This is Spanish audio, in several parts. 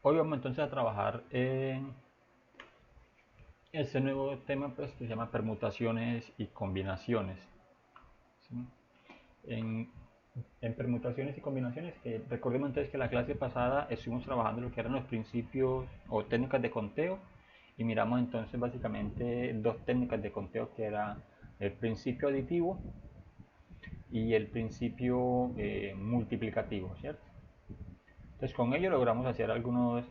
Hoy vamos entonces a trabajar en este nuevo tema pues, que se llama permutaciones y combinaciones. ¿Sí? En, en permutaciones y combinaciones, recordemos entonces que la clase pasada estuvimos trabajando lo que eran los principios o técnicas de conteo y miramos entonces básicamente dos técnicas de conteo que era el principio aditivo y el principio multiplicativo, ¿cierto? Entonces con ello logramos hacer algunos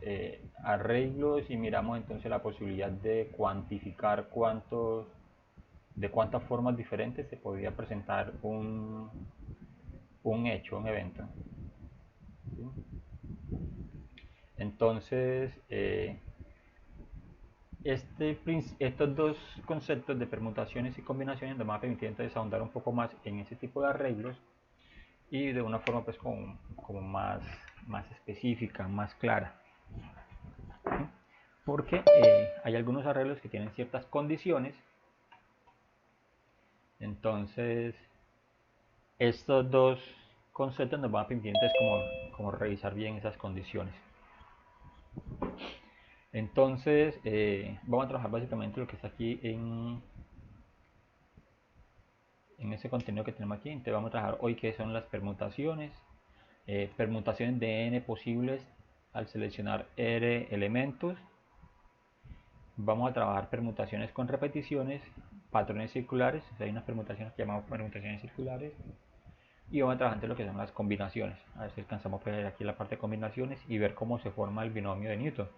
arreglos y miramos entonces la posibilidad de cuantificar de cuántas formas diferentes se podía presentar un hecho, un evento. ¿Sí? Entonces, estos dos conceptos de permutaciones y combinaciones nos van a permitir entonces ahondar un poco más en ese tipo de arreglos y de una forma pues como más específica, más clara. Porque hay algunos arreglos que tienen ciertas condiciones. Entonces, estos dos conceptos nos van a permitir entonces como revisar bien esas condiciones. Entonces, vamos a trabajar básicamente lo que está aquí en ese contenido que tenemos aquí. Entonces, vamos a trabajar hoy qué son las permutaciones. Permutaciones de n posibles al seleccionar r elementos. Vamos a trabajar permutaciones con repeticiones, patrones circulares. O sea, hay unas permutaciones que llamamos permutaciones circulares. Y vamos a trabajar en lo que son las combinaciones. A ver si alcanzamos a ver aquí la parte de combinaciones y ver cómo se forma el binomio de Newton.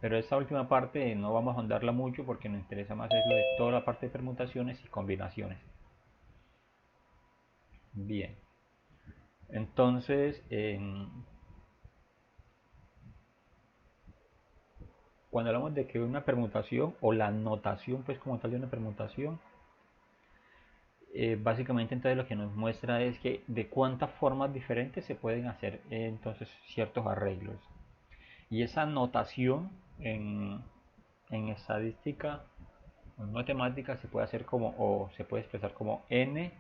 Pero esta última parte no vamos a ahondarla mucho porque nos interesa más es lo de toda la parte de permutaciones y combinaciones. Bien. Entonces, cuando hablamos de que una permutación o la notación pues como tal de una permutación, básicamente entonces lo que nos muestra es que de cuántas formas diferentes se pueden hacer entonces ciertos arreglos. Y esa notación en estadística o en matemática se puede hacer como o se puede expresar como NPN,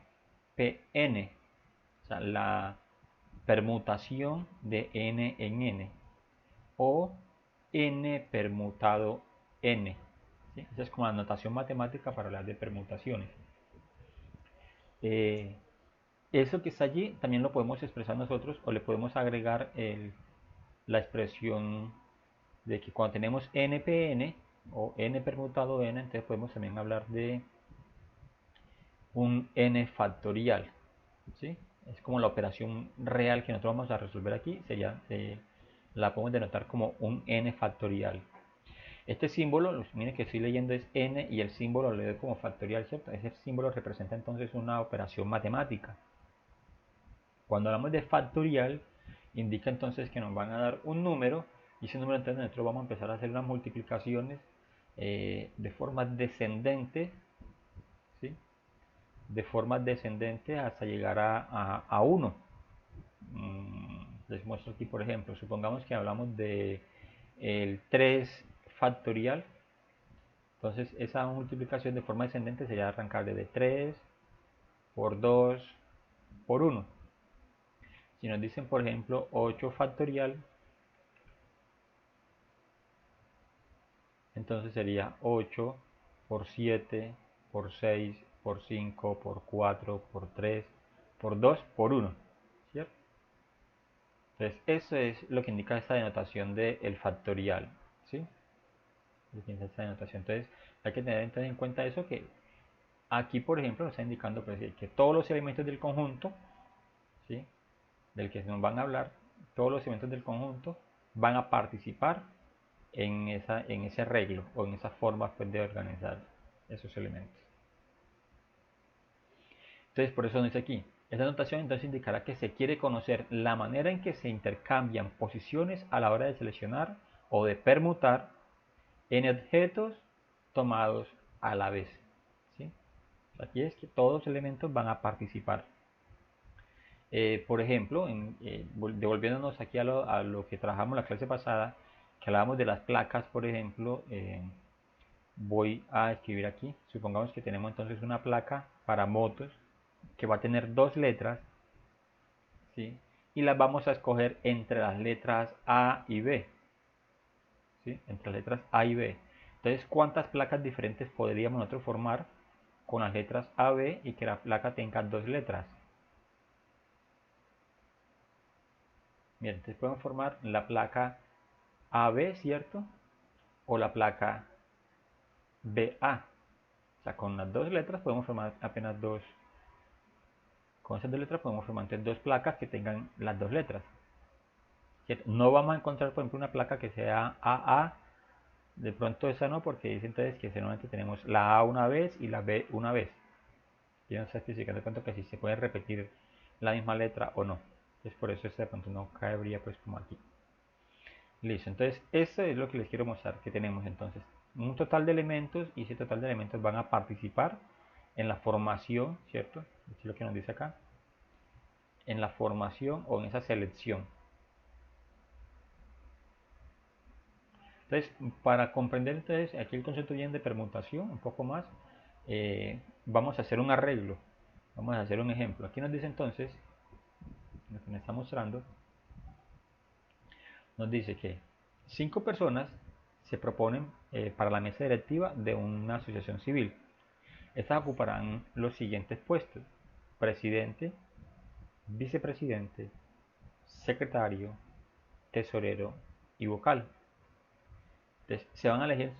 o sea, la permutación de n en n o n permutado n. ¿Sí? Esa es como la notación matemática para hablar de permutaciones. Eh, Eso que está allí también lo podemos expresar nosotros o le podemos agregar la expresión de que cuando tenemos npn o n permutado n, entonces podemos también hablar de un n factorial. ¿Sí? Es como la operación real que nosotros vamos a resolver aquí, la podemos denotar como un n factorial. Este símbolo, miren que estoy leyendo es n y el símbolo lo leo como factorial, ¿cierto? Ese símbolo representa entonces una operación matemática. Cuando hablamos de factorial, indica entonces que nos van a dar un número y ese número entonces nosotros vamos a empezar a hacer unas multiplicaciones de forma descendente, ¿sí? De forma descendente hasta llegar a 1. Les muestro aquí, por ejemplo, supongamos que hablamos de el 3 factorial. Entonces esa multiplicación de forma descendente sería arrancar desde 3 por 2 por 1. Si nos dicen, por ejemplo, 8 factorial, entonces sería 8 por 7 por 6 por 5 por 4 por 3 por 2 por 1. ¿Cierto? Entonces eso es lo que indica esta denotación del factorial. ¿Sí? Esta denotación. Entonces hay que tener en cuenta eso, que aquí por ejemplo nos está indicando pues, que todos los elementos del conjunto, ¿sí? Del que nos van a hablar, todos los elementos del conjunto van a participar en ese arreglo o en esa forma pues, de organizar esos elementos. Entonces por eso nos dice aquí, esta notación entonces indicará que se quiere conocer la manera en que se intercambian posiciones a la hora de seleccionar o de permutar en objetos tomados a la vez. ¿Sí? Aquí es que todos los elementos van a participar. Por ejemplo, devolviéndonos aquí a lo que trabajamos la clase pasada, que hablábamos de las placas, por ejemplo, voy a escribir aquí, supongamos que tenemos entonces una placa para motos que va a tener dos letras, ¿sí? Y las vamos a escoger entre las letras A y B. ¿sí? Entre las letras A y B. Entonces, ¿cuántas placas diferentes podríamos nosotros formar con las letras A, B y que la placa tenga dos letras? Bien, entonces podemos formar la placa AB, ¿cierto? O la placa BA. O sea, con las dos letras podemos formar apenas dos. Con esas dos letras podemos formar entonces dos placas que tengan las dos letras, ¿cierto? No vamos a encontrar, por ejemplo, una placa que sea AA. De pronto esa no, porque dice entonces que normalmente tenemos la A una vez y la B una vez. Y no está especificando de pronto que si se puede repetir la misma letra o no. Entonces por eso este de pronto no cabría pues como aquí. Listo, entonces esto es lo que les quiero mostrar, que tenemos entonces un total de elementos y ese total de elementos van a participar en la formación, ¿cierto? Esto es lo que nos dice acá, en la formación o en esa selección. Entonces, para comprender entonces aquí el concepto bien de permutación un poco más, vamos a hacer un arreglo, vamos a hacer un ejemplo. Aquí nos dice entonces, lo que me está mostrando, nos dice que 5 personas se proponen para la mesa directiva de una asociación civil. Estas ocuparán los siguientes puestos: presidente, vicepresidente, secretario, tesorero y vocal. Entonces, se van a elegir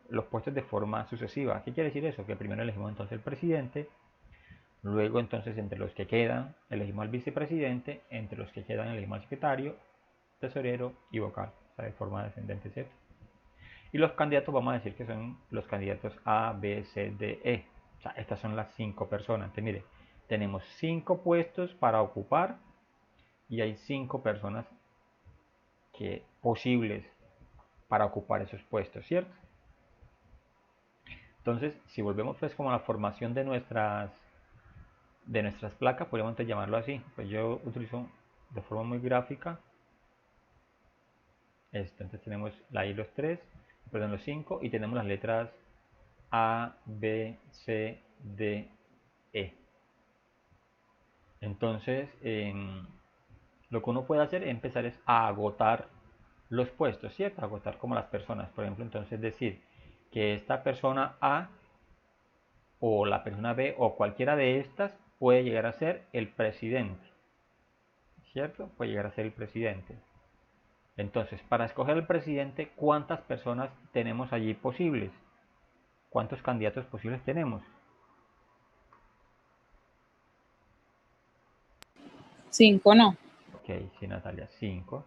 los puestos de forma sucesiva. ¿Qué quiere decir eso? Que primero elegimos entonces el presidente, luego entonces entre los que quedan elegimos al vicepresidente, entre los que quedan elegimos al secretario, tesorero y vocal, o sea, de forma descendente, ¿cierto? Y los candidatos vamos a decir que son los candidatos A, B, C, D, E. O sea, estas son las 5 personas. Entonces, mire, tenemos 5 puestos para ocupar y hay 5 personas posibles para ocupar esos puestos, ¿cierto? Entonces, si volvemos pues como a la formación de nuestras placas, podríamos entonces llamarlo así. Pues yo utilizo de forma muy gráfica esto. Entonces tenemos ahí los 3, perdón, los 5 y tenemos las letras A, B, C, D, E. Entonces, lo que uno puede hacer es empezar a agotar los puestos, ¿cierto? Agotar como las personas. Por ejemplo, entonces decir que esta persona A o la persona B o cualquiera de estas puede llegar a ser el presidente, ¿cierto? Puede llegar a ser el presidente. Entonces, para escoger el presidente, ¿cuántas personas tenemos allí posibles? ¿Cuántos candidatos posibles tenemos? 5 no. Ok, sí, Natalia, 5.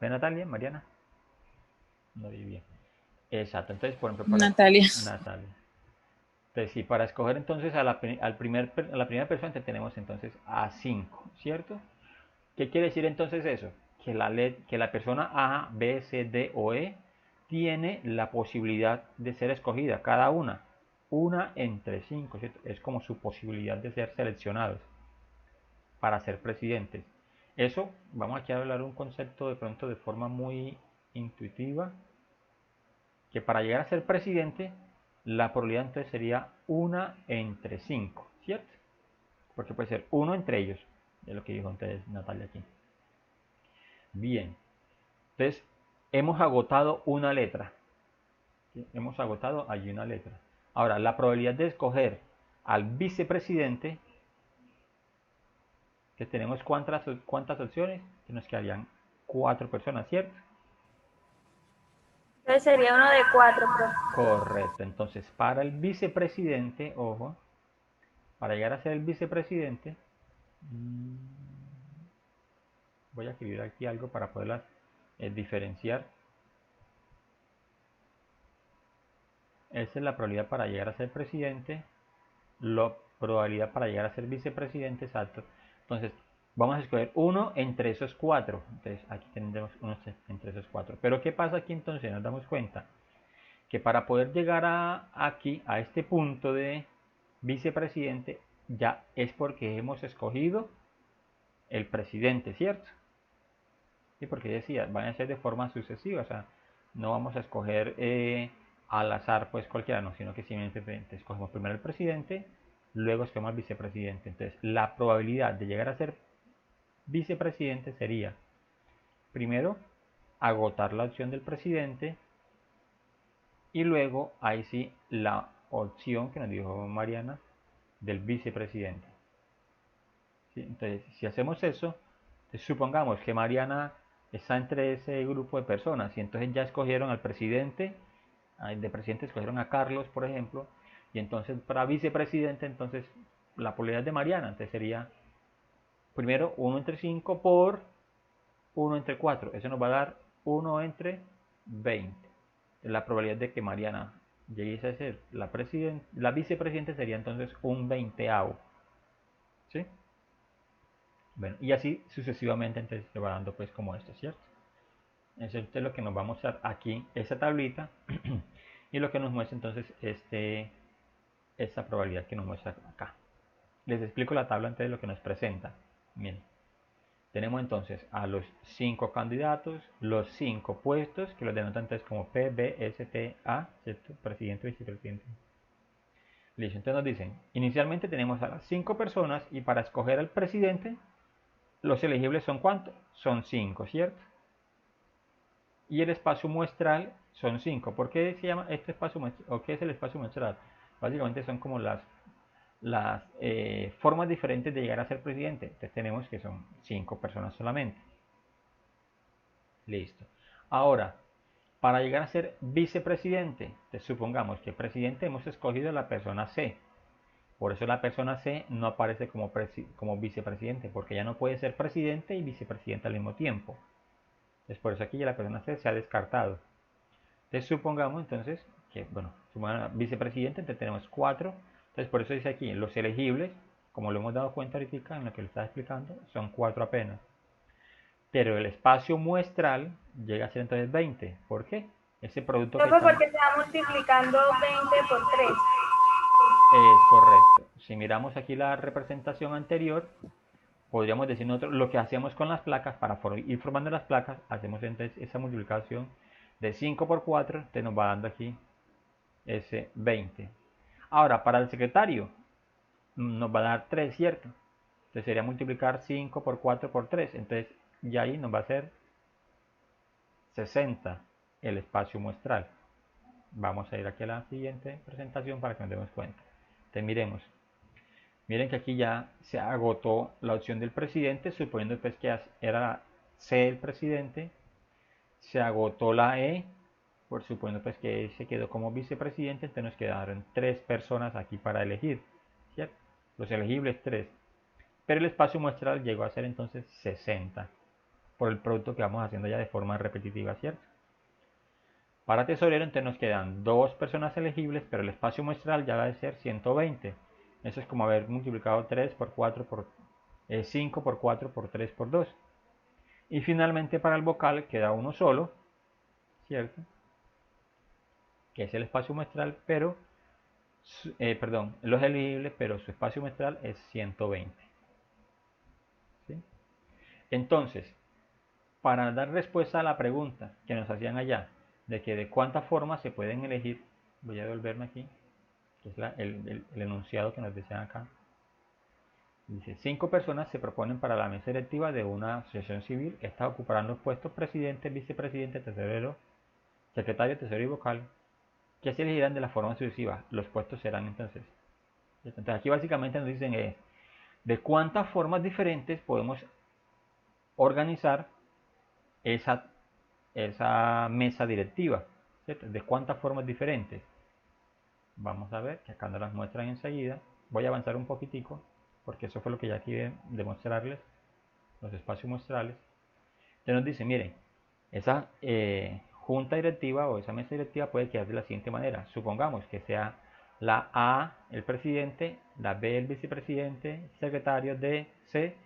¿Ve Natalia, Mariana? No vi bien. Exacto, entonces, por ejemplo, para Natalia. Natalia. Entonces, sí, para escoger entonces a la primera persona tenemos entonces a 5, ¿cierto? ¿Qué quiere decir entonces eso? Que la persona A, B, C, D o E tiene la posibilidad de ser escogida, cada una entre 5, ¿cierto? Es como su posibilidad de ser seleccionados para ser presidentes. Eso, vamos aquí a hablar un concepto de pronto de forma muy intuitiva, que para llegar a ser presidente, la probabilidad entonces sería 1 entre 5, ¿cierto? Porque puede ser 1 entre ellos, es lo que dijo entonces Natalia aquí. Bien, entonces hemos agotado una letra. ¿Sí? Hemos agotado allí una letra. Ahora, la probabilidad de escoger al vicepresidente, que tenemos cuántas opciones, que nos quedarían 4 personas, ¿cierto? Entonces sería uno de 4, profe. Correcto, entonces para el vicepresidente, ojo, para llegar a ser el vicepresidente, voy a escribir aquí algo para poderlas diferenciar. Esa es la probabilidad para llegar a ser presidente, la probabilidad para llegar a ser vicepresidente, exacto. Entonces, vamos a escoger uno entre esos 4. Entonces, aquí tendremos uno entre esos 4. Pero, ¿qué pasa aquí entonces? Nos damos cuenta que para poder llegar aquí, a este punto de vicepresidente, ya es porque hemos escogido el presidente, ¿cierto? Y porque decía, van a ser de forma sucesiva, o sea, no vamos a escoger al azar pues cualquiera, no, sino que simplemente escogemos primero el presidente, luego escogemos al vicepresidente. Entonces, la probabilidad de llegar a ser vicepresidente sería, primero, agotar la opción del presidente y luego ahí sí la opción que nos dijo Mariana del vicepresidente. ¿Sí? Entonces, si hacemos eso, supongamos que Mariana está entre ese grupo de personas y entonces ya escogieron al presidente, de presidente escogieron a Carlos, por ejemplo, y entonces para vicepresidente, entonces la probabilidad de Mariana, entonces sería primero 1 entre 5 por 1 entre 4, eso nos va a dar 1 entre 20. La probabilidad de que Mariana llegue a ser la vicepresidente sería entonces un 20avo. ¿Sí? Bueno, y así sucesivamente entonces se va dando pues como esto, ¿cierto? Eso es lo que nos va a mostrar aquí esa tablita y lo que nos muestra entonces esta probabilidad que nos muestra acá. Les explico la tabla antes de lo que nos presenta. Miren, tenemos entonces a los 5 candidatos, los 5 puestos, que los denotan entonces como P, B, S, T, A, ¿cierto? Presidente, vicepresidente. Listo, entonces nos dicen, inicialmente tenemos a las 5 personas y para escoger al presidente, los elegibles son ¿cuántos? Son 5, ¿cierto? Y el espacio muestral son 5. ¿Por qué se llama este espacio muestral? ¿O qué es el espacio muestral? Básicamente son como las formas diferentes de llegar a ser presidente. Entonces tenemos que son 5 personas solamente. Listo. Ahora, para llegar a ser vicepresidente, supongamos que presidente hemos escogido a la persona C. Por eso la persona C no aparece como vicepresidente, porque ya no puede ser presidente y vicepresidente al mismo tiempo. Entonces por eso aquí ya la persona C se ha descartado. Entonces supongamos entonces que, bueno, vicepresidente, entonces tenemos 4. Entonces por eso dice aquí, los elegibles, como lo hemos dado cuenta ahorita en lo que le estaba explicando, son 4 apenas. Pero el espacio muestral llega a ser entonces 20. ¿Por qué? Ese producto que estamos... porque se va multiplicando 20 por 3. Es correcto. Si miramos aquí la representación anterior, podríamos decir nosotros lo que hacemos con las placas, para ir formando las placas, hacemos entonces esa multiplicación de 5 por 4, te nos va dando aquí ese 20. Ahora, para el secretario, nos va a dar 3, ¿cierto? Entonces sería multiplicar 5 por 4 por 3, entonces ya ahí nos va a ser 60 el espacio muestral. Vamos a ir aquí a la siguiente presentación para que nos demos cuenta. Entonces miremos. Miren que aquí ya se agotó la opción del presidente, suponiendo pues que era la C el presidente. Se agotó la E, por suponiendo pues que se quedó como vicepresidente, entonces nos quedaron 3 personas aquí para elegir, ¿cierto? Los elegibles 3. Pero el espacio muestral llegó a ser entonces 60, por el producto que vamos haciendo ya de forma repetitiva, ¿cierto? Para tesorero entonces nos quedan 2 personas elegibles, pero el espacio muestral ya va a ser 120. Eso es como haber multiplicado 3 por 4 por 5 por 4 por 3 por 2. Y finalmente para el vocal queda uno solo, ¿cierto? Que es el espacio muestral, pero, perdón, los elegibles, pero su espacio muestral es 120. ¿Sí? Entonces, para dar respuesta a la pregunta que nos hacían allá, de que de cuántas formas se pueden elegir, voy a devolverme aquí, que es el enunciado que nos decían acá. Dice, 5 personas se proponen para la mesa directiva de una asociación civil. Estas ocuparán los puestos presidente, vicepresidente, tesorero, secretario, tesorero y vocal, que se elegirán de la forma sucesiva. Los puestos serán entonces. Entonces aquí básicamente nos dicen de cuántas formas diferentes podemos organizar esa mesa directiva, ¿cierto? De cuántas formas diferentes. Vamos a ver que acá nos las muestran enseguida. Voy a avanzar un poquitico, porque eso fue lo que ya quería demostrarles, los espacios muestrales. Entonces nos dice, miren, esa junta directiva o esa mesa directiva puede quedar de la siguiente manera. Supongamos que sea la A el presidente, la B el vicepresidente, secretario D, C,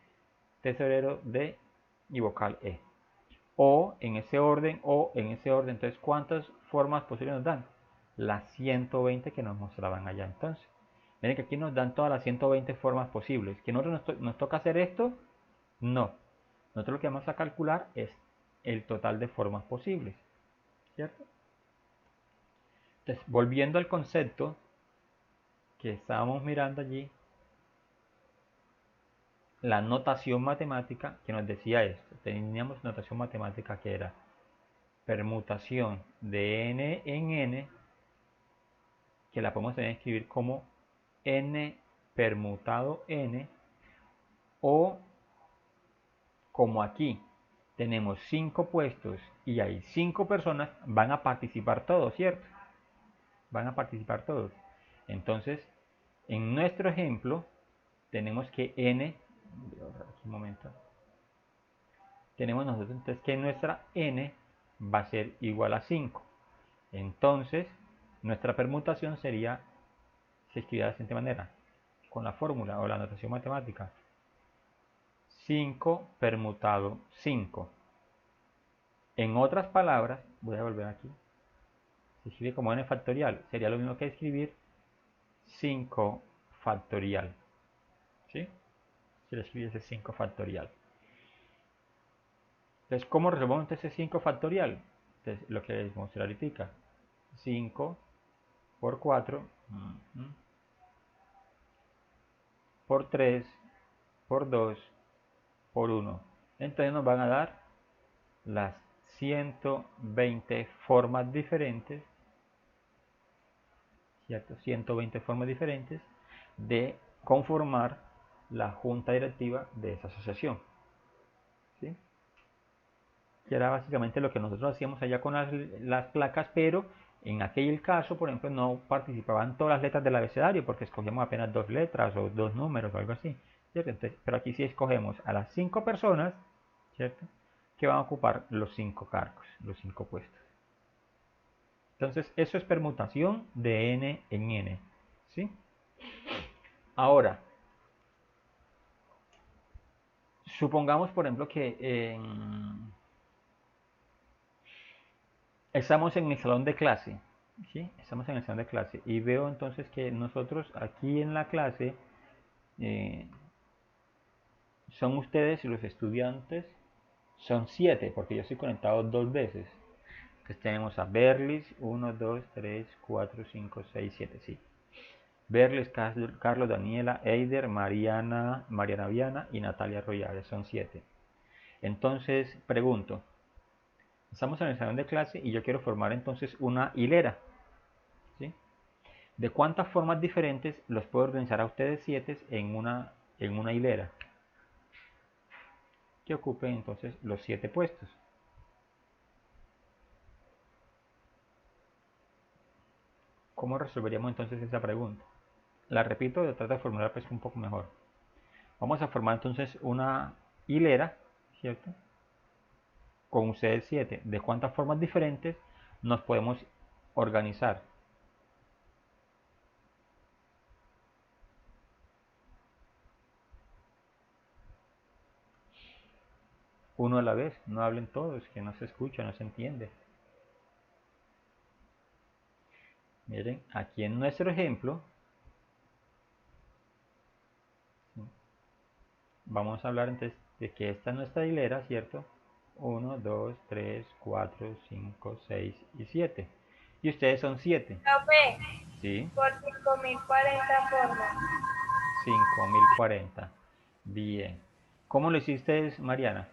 tesorero D y vocal E. O en ese orden, entonces ¿cuántas formas posibles nos dan? Las 120 que nos mostraban allá entonces. Miren que aquí nos dan todas las 120 formas posibles. ¿Que nosotros nos toca hacer esto? No. Nosotros lo que vamos a calcular es el total de formas posibles, ¿cierto? Entonces, volviendo al concepto que estábamos mirando allí, la notación matemática que nos decía esto. Teníamos notación matemática que era permutación de n en n, que la podemos también escribir como n permutado n, o como aquí tenemos 5 puestos y hay 5 personas, van a participar todos, ¿cierto? Van a participar todos. Entonces, en nuestro ejemplo, tenemos que n, un momento, tenemos nosotros entonces que nuestra n va a ser igual a 5. Entonces, nuestra permutación sería, se escribe de la siguiente manera, con la fórmula o la notación matemática: 5 permutado 5. En otras palabras, voy a volver aquí, se escribe como n factorial, sería lo mismo que escribir 5 factorial, ¿sí? Si le escribiese 5 factorial. Entonces, ¿cómo resolvemos ese 5 factorial? Entonces, lo que les mostré ahorita, 5 por 4, por 3, por 2, por 1. Entonces nos van a dar las 120 formas diferentes, ¿cierto? 120 formas diferentes de conformar la junta directiva de esa asociación, ¿sí? Que era básicamente lo que nosotros hacíamos allá con las placas, pero en aquel caso, por ejemplo, no participaban todas las letras del abecedario porque escogíamos apenas 2 letras o 2 números o algo así, ¿cierto? Entonces, pero aquí sí escogemos a las 5 personas, ¿cierto?, que van a ocupar los 5 cargos, los 5 puestos. Entonces, eso es permutación de n en n, ¿sí? Ahora, supongamos, por ejemplo, que estamos en el salón de clase, ¿sí? Estamos en el salón de clase y veo entonces que nosotros aquí en la clase son ustedes los estudiantes, son 7, porque yo estoy conectado 2 veces. Entonces tenemos a Berlis, 1, 2, 3, 4, 5, 6, 7, sí. Berlis, Carlos, Daniela, Eider, Mariana Viana y Natalia Royales, son 7. Entonces pregunto, estamos en el salón de clase y yo quiero formar entonces una hilera, ¿sí? ¿De cuántas formas diferentes los puedo organizar a ustedes 7 en una hilera que ocupen entonces los 7 puestos? ¿Cómo resolveríamos entonces esa pregunta? La repito, de tratar de formular pues un poco mejor. Vamos a formar entonces una hilera, ¿cierto?, con ustedes 7. ¿De cuántas formas diferentes nos podemos organizar? Uno a la vez, no hablen todos, que no se escucha, no se entiende. Miren, aquí en nuestro ejemplo, vamos a hablar entonces de que esta es nuestra hilera, ¿cierto? 1, 2, 3, 4, 5, 6 y 7. Y ustedes son 7. Profe, ¿Sí? por 5040 formas. 5040. Bien. ¿Cómo lo hiciste, Mariana?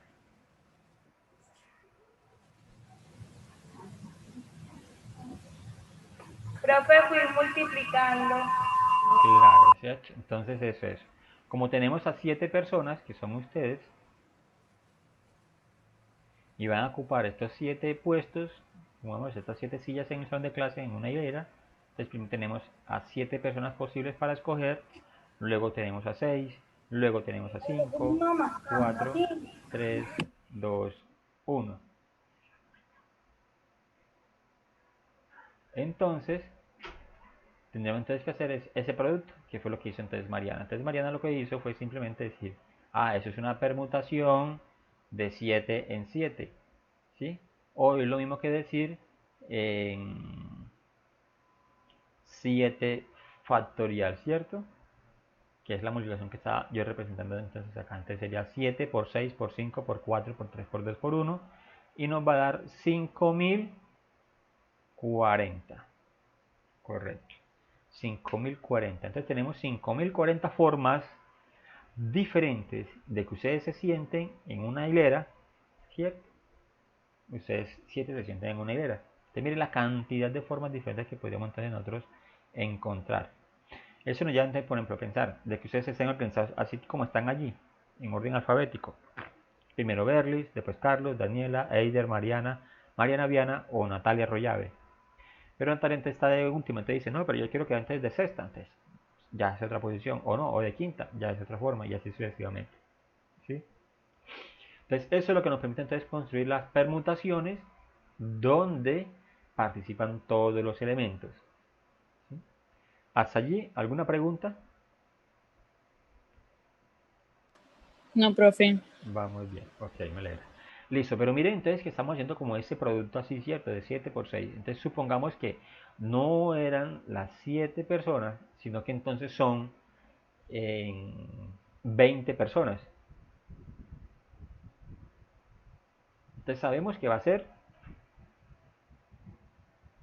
Profe, fui multiplicando. Claro, ¿cierto? Entonces eso es. Como tenemos a 7 personas, que son ustedes, y van a ocupar estos 7 puestos, vamos, estas 7 sillas en el salón de clase en una hilera, entonces primero tenemos a 7 personas posibles para escoger, luego tenemos a 6, luego tenemos a 5, 4, 3, 2, 1. Entonces, tendríamos entonces que hacer ese producto, que fue lo que hizo entonces Mariana. Entonces Mariana lo que hizo fue simplemente decir, eso es una permutación de 7 en 7, ¿sí? O es lo mismo que decir en 7 factorial, ¿cierto? Que es la multiplicación que estaba yo representando entonces acá. Entonces sería 7 por 6 por 5 por 4 por 3 por 2 por 1 y nos va a dar 5040. Correcto. 5040. Entonces tenemos 5040 formas diferentes de que ustedes se sienten en una hilera, ¿cierto? ustedes 7 se sienten en una hilera. Entonces miren la cantidad de formas diferentes que podríamos entonces nosotros encontrar. Eso nos lleva entonces, por ejemplo, a pensar de que ustedes estén organizados así como están allí, en orden alfabético. Primero Berlis, después Carlos, Daniela, Eider, Mariana, Mariana Viana o Natalia Rollave. Pero Natalia entonces está de última, entonces dice, no, pero yo quiero que antes de sexta, entonces ya es otra posición, o no, o de quinta, ya es otra forma, y así sucesivamente. ¿Sí? Entonces eso es lo que nos permite entonces construir las permutaciones donde participan todos los elementos. ¿Sí? ¿Hasta allí alguna pregunta? No, profe. Vamos bien, ok, me alegra. Listo, pero miren entonces que estamos haciendo como ese producto así, ¿cierto? De 7 por 6. Entonces supongamos que no eran las 7 personas, sino que entonces son 20 personas. Entonces sabemos que va a ser,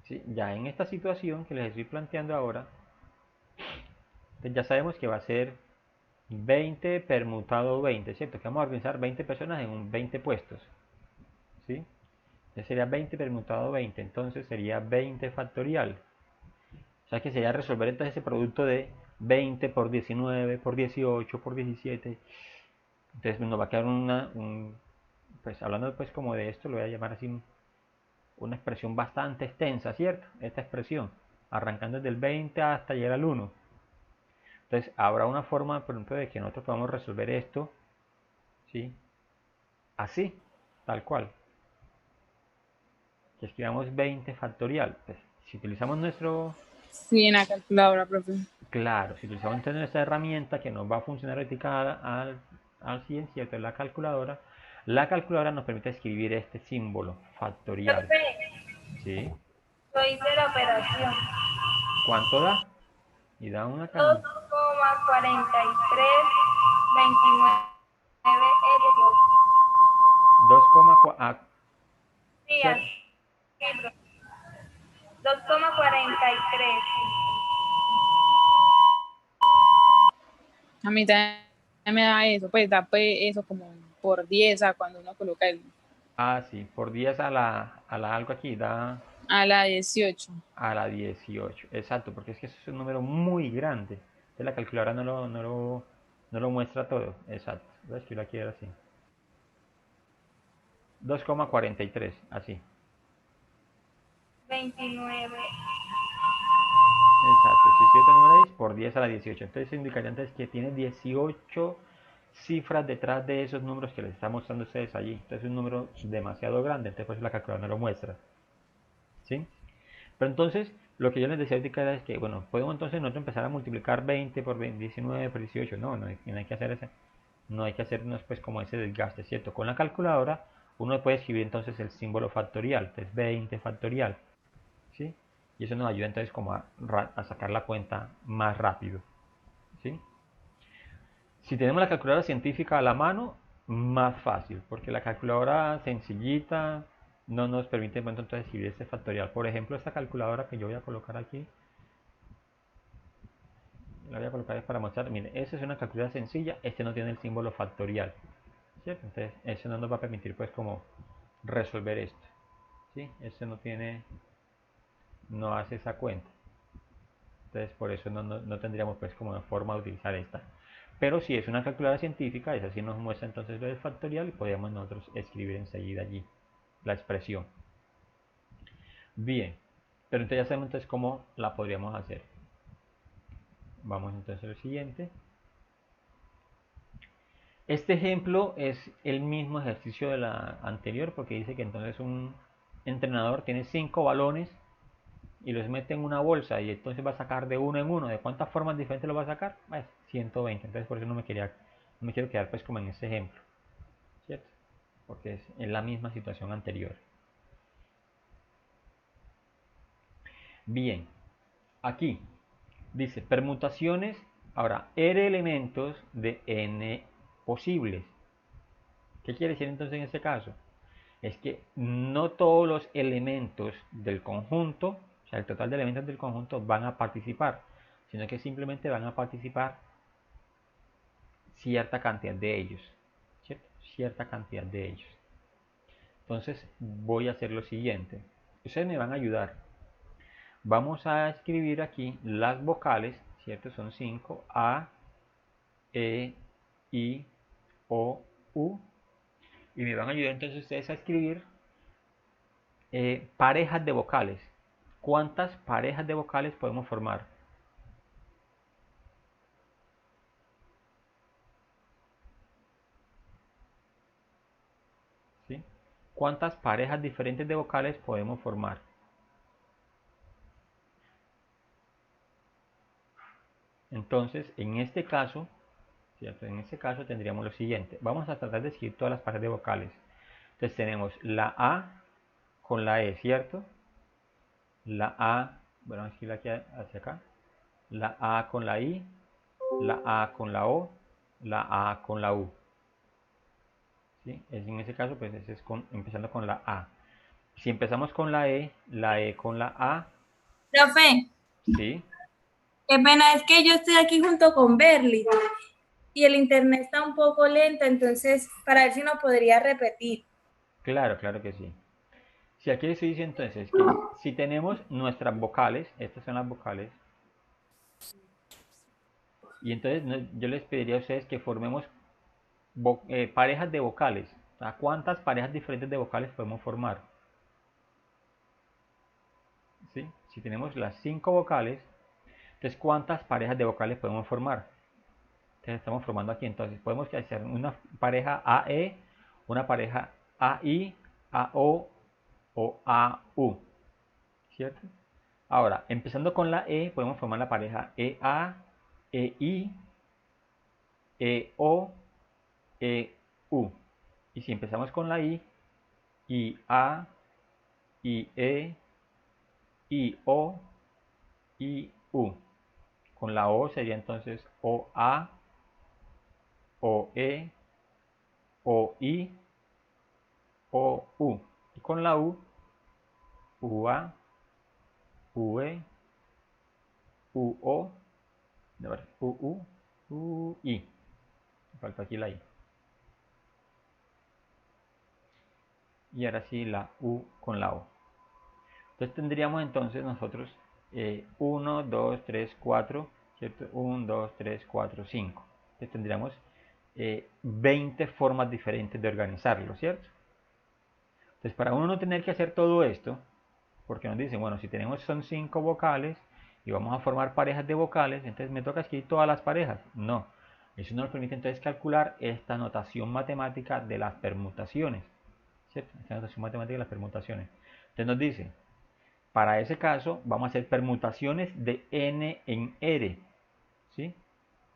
¿sí? Ya en esta situación que les estoy planteando ahora, entonces ya sabemos que va a ser 20 permutado 20, ¿cierto? Que vamos a organizar 20 personas en un 20 puestos, ¿sí? Entonces sería 20 permutado 20, entonces sería 20 factorial. O sea que sería resolver entonces ese producto de 20 por 19, por 18, por 17. Entonces nos va a quedar pues hablando pues como de esto, lo voy a llamar así una expresión bastante extensa, ¿cierto? Esta expresión, arrancando desde el 20 hasta llegar al 1. Entonces habrá una forma, por ejemplo, de que nosotros podamos resolver esto, ¿sí? Así, tal cual. Que escribamos 20 factorial. Pues, si utilizamos nuestro... Sí, en la calculadora, profe. Claro, si utilizamos entonces nuestra herramienta que nos va a funcionar aplicada al 100, ¿cierto? La calculadora nos permite escribir este símbolo factorial. Profe, ¿Sí? yo hice la operación. ¿Cuánto da? Y da una Dos cantidad. coma 4329 euros. 2,4. Sí, así, profe. 2,43. A mí también me da eso, pues da pues, eso como por 10 a cuando uno coloca Sí, por 10 a la algo aquí da a la 18. a la 18. Exacto, porque es que eso es un número muy grande. Entonces la calculadora no lo muestra todo. Exacto. Voy a escribir aquí así. 2,43, así. 29. Exacto, si 7 numeráis por 10 a la 18. Entonces indicaría antes que tiene 18 cifras detrás de esos números que les está mostrando a ustedes allí. Entonces es un número demasiado grande, entonces por eso la calculadora no lo muestra. ¿Sí? Pero entonces, lo que yo les decía ahorita es que, bueno, podemos entonces nosotros empezar a multiplicar 20 por 19 por 18. No, no hay que hacer ese, no hay que hacernos pues como ese desgaste, ¿cierto? Con la calculadora uno puede escribir entonces el símbolo factorial, entonces 20 factorial, ¿sí? Y eso nos ayuda entonces como a sacar la cuenta más rápido, ¿sí? Si tenemos la calculadora científica a la mano, más fácil, porque la calculadora sencillita no nos permite entonces escribir este factorial. Por ejemplo, esta calculadora que yo voy a colocar aquí, la voy a colocar para mostrar, miren, esta es una calculadora sencilla, este no tiene el símbolo factorial, ¿cierto? Entonces, eso no nos va a permitir pues como resolver esto, ¿sí? Este no hace esa cuenta. Entonces, por eso no tendríamos pues como una forma de utilizar esta. Pero si es una calculadora científica, esa sí nos muestra entonces lo del factorial y podríamos nosotros escribir enseguida allí la expresión. Bien, pero entonces ya sabemos entonces cómo la podríamos hacer. Vamos entonces al siguiente. Este ejemplo es el mismo ejercicio de la anterior porque dice que entonces un entrenador tiene 5 balones y los mete en una bolsa y entonces va a sacar de uno en uno. ¿De cuántas formas diferentes lo va a sacar? Pues 120. Entonces por eso no me quiero quedar pues como en este ejemplo, ¿cierto? Porque es en la misma situación anterior. Bien, aquí dice permutaciones. Ahora, R elementos de n posibles. ¿Qué quiere decir entonces en este caso? Es que no todos los elementos del conjunto, o sea, el total de elementos del conjunto van a participar, sino que simplemente van a participar cierta cantidad de ellos, ¿cierto? Cierta cantidad de ellos. Entonces voy a hacer lo siguiente. Ustedes me van a ayudar. Vamos a escribir aquí las vocales, ¿cierto? Son 5: A, E, I, O, U. Y me van a ayudar entonces ustedes a escribir parejas de vocales. ¿Cuántas parejas de vocales podemos formar? ¿Sí? ¿Cuántas parejas diferentes de vocales podemos formar? Entonces, en este caso, ¿cierto? En este caso tendríamos lo siguiente. Vamos a tratar de escribir todas las parejas de vocales. Entonces tenemos la A con la E, ¿cierto? La A, bueno, vamos a escribirla aquí hacia acá. La A con la I, la A con la O, la A con la U. ¿Sí? En ese caso, pues ese es empezando con la A. Si empezamos con la E con la A. Profe, ¿Sí? qué pena, es que yo estoy aquí junto con Berly y el internet está un poco lento, entonces para ver si nos podría repetir. Claro, claro que sí. Si aquí estoy diciendo entonces que si tenemos nuestras vocales, estas son las vocales, y entonces yo les pediría a ustedes que formemos parejas de vocales. O sea, ¿cuántas parejas diferentes de vocales podemos formar? ¿Sí? Si tenemos las 5 vocales, entonces ¿cuántas parejas de vocales podemos formar? Entonces estamos formando aquí, entonces podemos hacer una pareja AE, una pareja AI, AO o AU, ¿cierto? Ahora, empezando con la E, podemos formar la pareja EA, EI, EO, EU. Y si empezamos con la I, IA, IE, IO, IU. Con la O sería entonces OA, OE, OI, OU. Y con la U, UA, UE, UO, UU, UI. Falta aquí la I. Y ahora sí la U con la O. Entonces tendríamos entonces nosotros 1, 2, 3, 4, ¿cierto? 1, 2, 3, 4, 5. Entonces tendríamos 20 formas diferentes de organizarlo, ¿cierto? Entonces para uno no tener que hacer todo esto, porque nos dicen, bueno, si tenemos son 5 vocales y vamos a formar parejas de vocales, entonces me toca escribir todas las parejas. No, eso nos permite entonces calcular esta notación matemática de las permutaciones, ¿cierto? Esta notación matemática de las permutaciones. Entonces nos dice, para ese caso vamos a hacer permutaciones de n en r, ¿sí?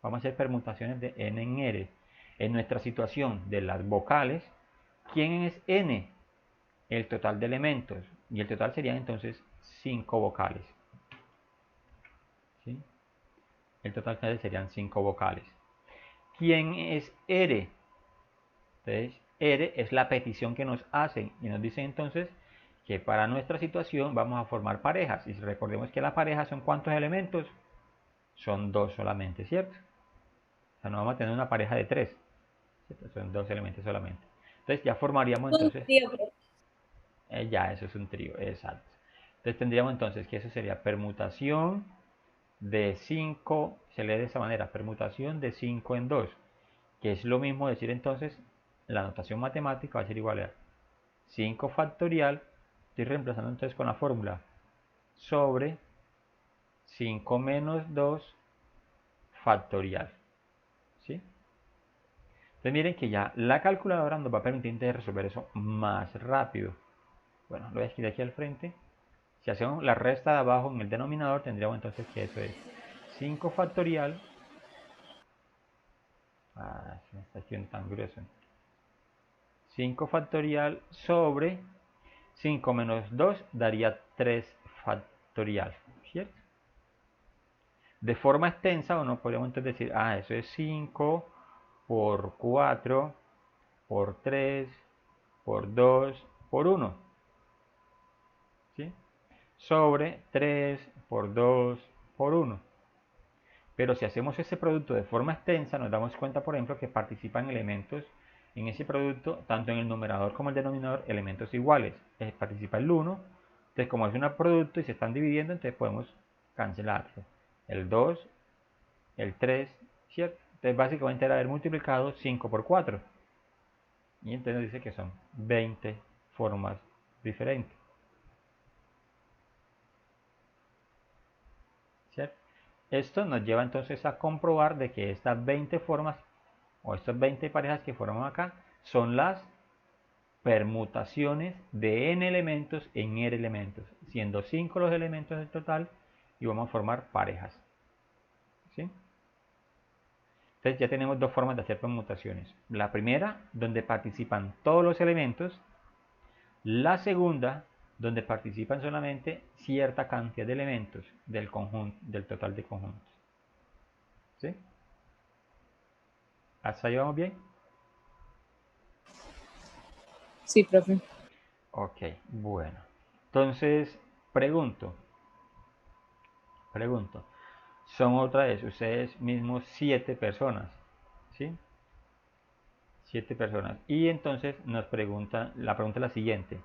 Vamos a hacer permutaciones de n en r. En nuestra situación de las vocales, ¿quién es n? El total de elementos. Y el total serían entonces 5 vocales. ¿Sí? El total serían 5 vocales. ¿Quién es r? Entonces, r es la petición que nos hacen y nos dicen entonces que para nuestra situación vamos a formar parejas. Y recordemos que las parejas son ¿cuántos elementos? Son 2 solamente, ¿cierto? O sea, no vamos a tener una pareja de 3. Son 2 elementos solamente. Entonces ya formaríamos entonces... ya, eso es un trío, exacto. Entonces tendríamos entonces que eso sería permutación de 5, se lee de esa manera, permutación de 5 en 2, que es lo mismo decir entonces, la notación matemática va a ser igual a 5 factorial, estoy reemplazando entonces con la fórmula, sobre 5 menos 2 factorial. ¿Sí? Entonces miren que ya la calculadora nos va a permitir resolver eso más rápido. Bueno, lo voy a escribir aquí al frente. Si hacemos la resta de abajo en el denominador, tendríamos entonces que eso es 5 factorial. Se me está haciendo tan grueso. 5 factorial sobre 5 menos 2 daría 3 factorial, ¿cierto? De forma extensa, uno podríamos entonces decir, eso es 5 por 4 por 3 por 2 por 1, ¿sí? Sobre 3 por 2 por 1. Pero si hacemos ese producto de forma extensa, nos damos cuenta, por ejemplo, que participan elementos en ese producto, tanto en el numerador como el denominador, elementos iguales. Participa el 1. Entonces, como es un producto y se están dividiendo, entonces podemos cancelarlo. El 2, el 3, ¿cierto? Entonces, básicamente era haber multiplicado 5 por 4. Y entonces nos dice que son 20 formas diferentes. ¿Cierto? Esto nos lleva entonces a comprobar de que estas 20 formas o estas 20 parejas que forman acá son las permutaciones de n elementos en r elementos, siendo 5 los elementos del total y vamos a formar parejas. ¿Sí? Entonces ya tenemos dos formas de hacer permutaciones. La primera, donde participan todos los elementos. La segunda, donde participan solamente cierta cantidad de elementos del conjunto, del total de conjuntos. ¿Sí? ¿Hasta ahí vamos bien? Sí, profe. Ok, bueno. Entonces, pregunto. Son otra vez, ustedes mismos 7 personas. ¿Sí? 7 personas. Y entonces nos pregunta, la pregunta es la siguiente.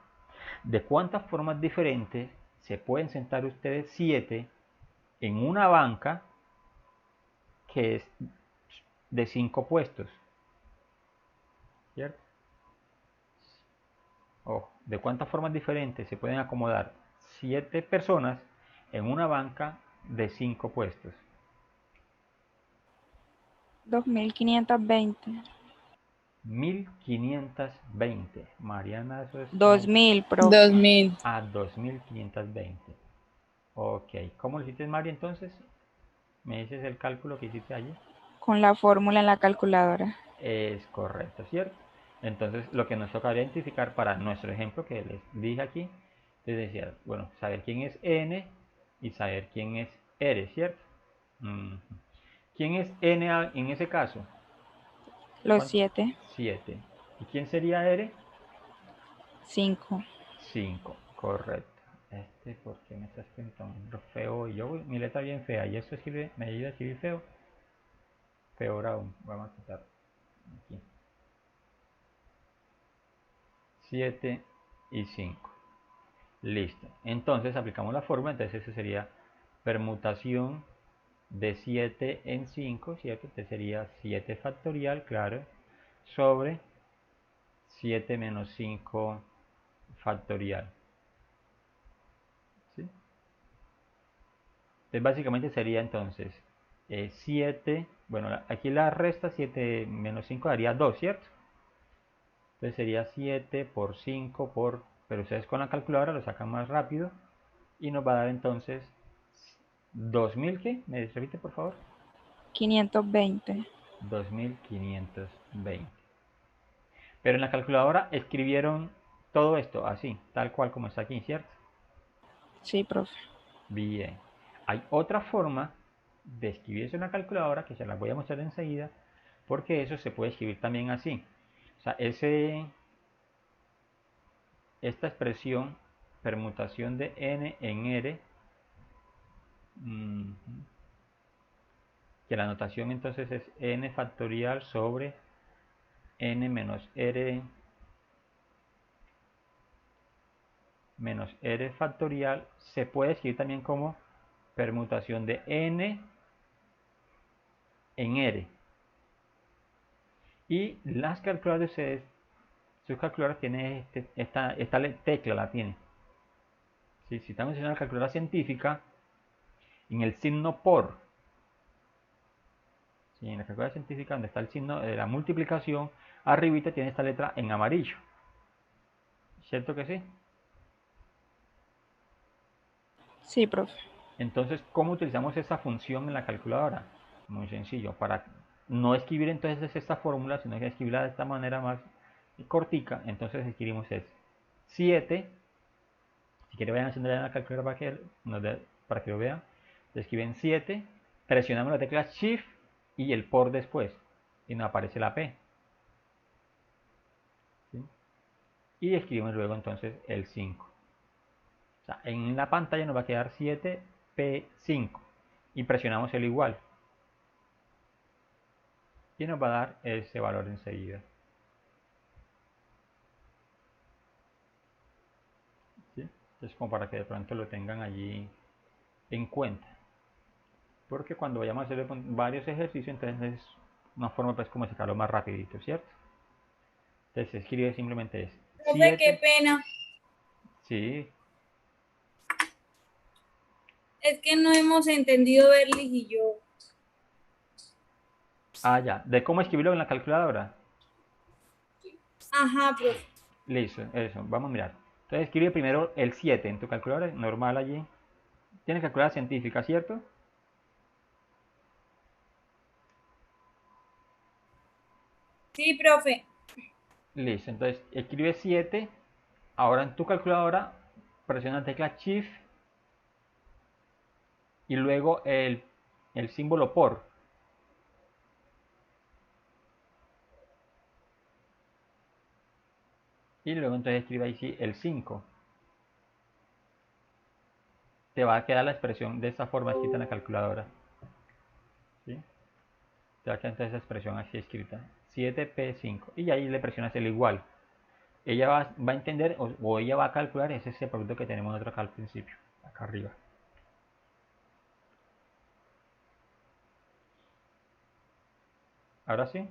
¿De cuántas formas diferentes se pueden sentar ustedes 7 en una banca que es de 5 puestos? ¿Cierto? Ojo, ¿de cuántas formas diferentes se pueden acomodar 7 personas en una banca de 5 puestos? 2520. 1520. Mariana, eso es... 2000, profe. 2000. A 2520. Ok, ¿cómo lo hiciste, María, entonces? ¿Me dices el cálculo que hiciste allí? Con la fórmula en la calculadora. Es correcto, ¿cierto? Entonces, lo que nos toca identificar para nuestro ejemplo que les dije aquí, es decir, bueno, saber quién es n y saber quién es r, ¿cierto? ¿Quién es n en ese caso? Los 7. 7. ¿Y quién sería r? 5. 5, correcto. ¿Por qué me estás pintando feo? Y yo, mi letra bien fea. ¿Y esto escribe, me ayuda a escribir feo? Peor aún. Vamos a quitar aquí. 7 y 5. Listo. Entonces aplicamos la fórmula. Entonces eso sería permutación de 7 en 5, ¿cierto? Entonces sería 7 factorial, claro, sobre 7 menos 5 factorial. ¿Sí? Entonces básicamente sería entonces 7, bueno, aquí la resta 7 menos 5 daría 2, ¿cierto? Entonces sería 7 por 5 por, pero ustedes con la calculadora lo sacan más rápido y nos va a dar entonces 2000, ¿qué? ¿Me repite por favor? 520. 2520. Pero en la calculadora escribieron todo esto así, tal cual como está aquí, ¿cierto? Sí, profe. Bien. Hay otra forma de escribir eso en la calculadora que se las voy a mostrar enseguida, porque eso se puede escribir también así. O sea, esta expresión, permutación de n en r, que la notación entonces es n factorial sobre n menos r factorial, se puede escribir también como permutación de n en r. Y las calculadoras de ustedes, sus calculadoras tienen esta tecla, la tiene. Si estamos haciendo una calculadora científica, en el signo por, en la calculadora científica donde está el signo de la multiplicación, arribita tiene esta letra en amarillo. ¿Cierto que sí? Sí, profe. Entonces, ¿cómo utilizamos esa función en la calculadora? Muy sencillo, para no escribir entonces esta fórmula, sino que escribirla de esta manera más cortica, entonces escribimos es 7, si quieren vayan haciendo ya en la calculadora para que lo vean, escriben 7, presionamos la tecla Shift y el por después, y nos aparece la P. ¿Sí? Y escribimos luego entonces el 5. O sea, en la pantalla nos va a quedar 7P5 y presionamos el igual y nos va a dar ese valor enseguida. Entonces, como para que de pronto lo tengan allí en cuenta. Porque cuando vayamos a hacer varios ejercicios, entonces es una forma pues como sacarlo más rapidito, ¿cierto? Entonces se escribe simplemente es Profe, qué 7. pena. Sí. Es que no hemos entendido Berlis y yo. Ah, ya. ¿De cómo escribirlo en la calculadora? Ajá, profe. Listo, eso. Vamos a mirar. Entonces escribe primero el 7 en tu calculadora, normal allí. Tienes calculadora científica, ¿cierto? Sí, profe. Listo, entonces escribe 7. Ahora en tu calculadora presiona la tecla Shift y luego el símbolo por. Y luego entonces escribe ahí sí el 5. Te va a quedar la expresión de esta forma escrita en la calculadora. ¿Sí? Te va a quedar entonces esa expresión así escrita. 7P5. Y ahí le presionas el igual. Ella va a entender o ella va a calcular ese producto que tenemos nosotros acá al principio. Acá arriba. Ahora sí.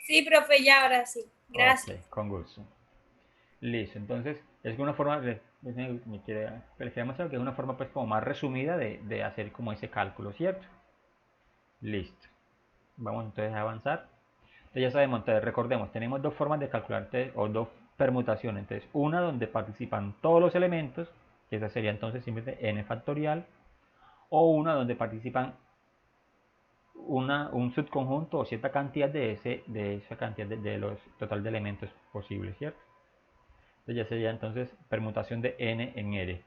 Sí, profe, ya ahora sí. Gracias. Ok, con gusto. Listo, entonces es una forma, me quería mostrar que es una forma pues como más resumida de hacer como ese cálculo, ¿cierto? Listo. Vamos entonces a avanzar. Entonces ya sabemos, entonces recordemos, tenemos dos formas de calcular o dos permutaciones. Entonces una donde participan todos los elementos, que esa sería entonces simplemente n factorial, o una donde participan un subconjunto o cierta cantidad de esa cantidad de los total de elementos posibles, ¿cierto? Entonces ya sería entonces permutación de n en r.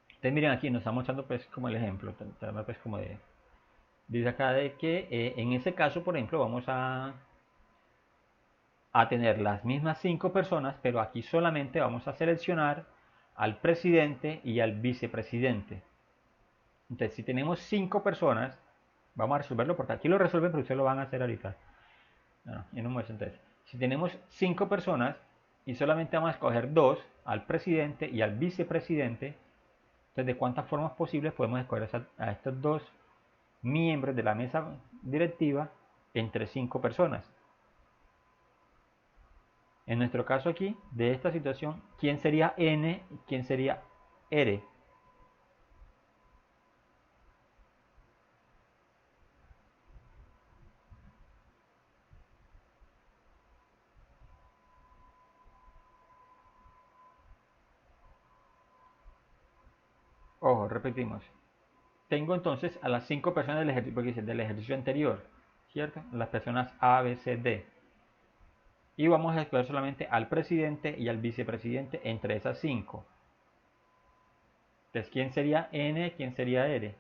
Entonces miren aquí, nos está mostrando pues como el ejemplo, pues como dice acá de que en ese caso, por ejemplo, vamos a tener las mismas 5 personas, pero aquí solamente vamos a seleccionar al presidente y al vicepresidente. Entonces si tenemos 5 personas, vamos a resolverlo porque aquí lo resuelven, pero ustedes lo van a hacer ahorita. No, yo no muestro entonces. Si tenemos 5 personas y solamente vamos a escoger 2, al presidente y al vicepresidente, entonces de cuántas formas posibles podemos escoger a estos dos miembros de la mesa directiva entre 5 personas. En nuestro caso aquí, de esta situación, ¿quién sería N y quién sería R? Ojo, repetimos. Tengo entonces a las 5 personas del ejercicio anterior, ¿cierto? Las personas A, B, C, D. Y vamos a escoger solamente al presidente y al vicepresidente entre esas 5. Entonces, ¿quién sería N? ¿Quién sería R?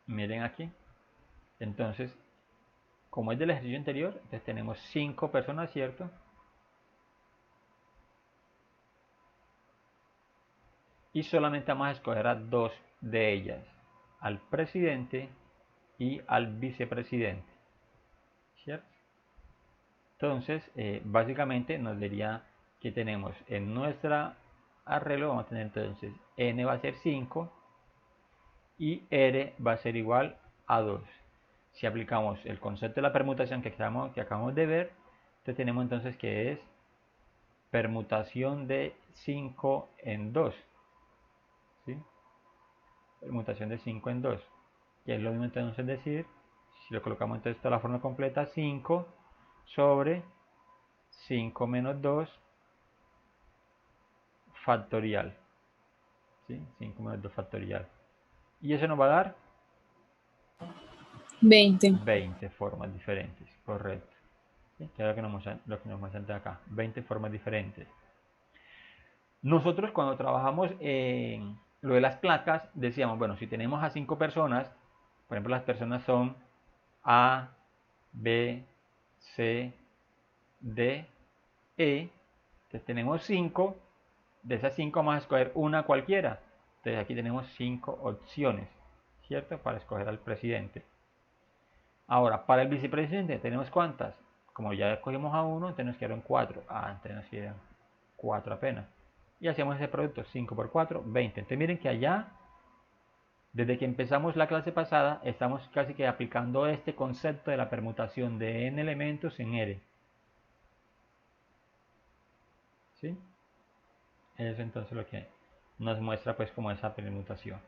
Miren aquí. Entonces, como es del ejercicio anterior, entonces tenemos 5 personas, ¿cierto? Y solamente vamos a escoger a 2 de ellas, al presidente y al vicepresidente, ¿cierto? Entonces, básicamente nos diría que tenemos en nuestra arreglo, vamos a tener entonces n va a ser 5 y r va a ser igual a 2. Si aplicamos el concepto de la permutación que acabamos de ver, entonces tenemos entonces que es permutación de 5 en 2. ¿Sí? Permutación de 5 en 2. Que es lo mismo entonces decir, si lo colocamos entonces toda la forma completa, 5 sobre 5 menos 2 factorial. ¿Sí? 5 menos 2 factorial. Y eso nos va a dar 20. 20 formas diferentes. Correcto. ¿Sí? Que es lo que nos muestra acá. 20 formas diferentes. Nosotros cuando trabajamos en lo de las placas, decíamos, bueno, si tenemos a 5 personas, por ejemplo, las personas son A, B, C, D, E. Entonces tenemos 5. De esas 5 vamos a escoger una cualquiera. Entonces aquí tenemos 5 opciones, ¿cierto? Para escoger al presidente. Ahora, para el vicepresidente tenemos ¿cuántas? Como ya escogimos a uno, entonces nos quedaron 4. Entonces nos quedan 4 apenas. Y hacemos ese producto, 5 por 4, 20. Entonces miren que allá, desde que empezamos la clase pasada, estamos casi que aplicando este concepto de la permutación de n elementos en R. ¿Sí? Eso entonces lo que nos muestra pues como esa permutación.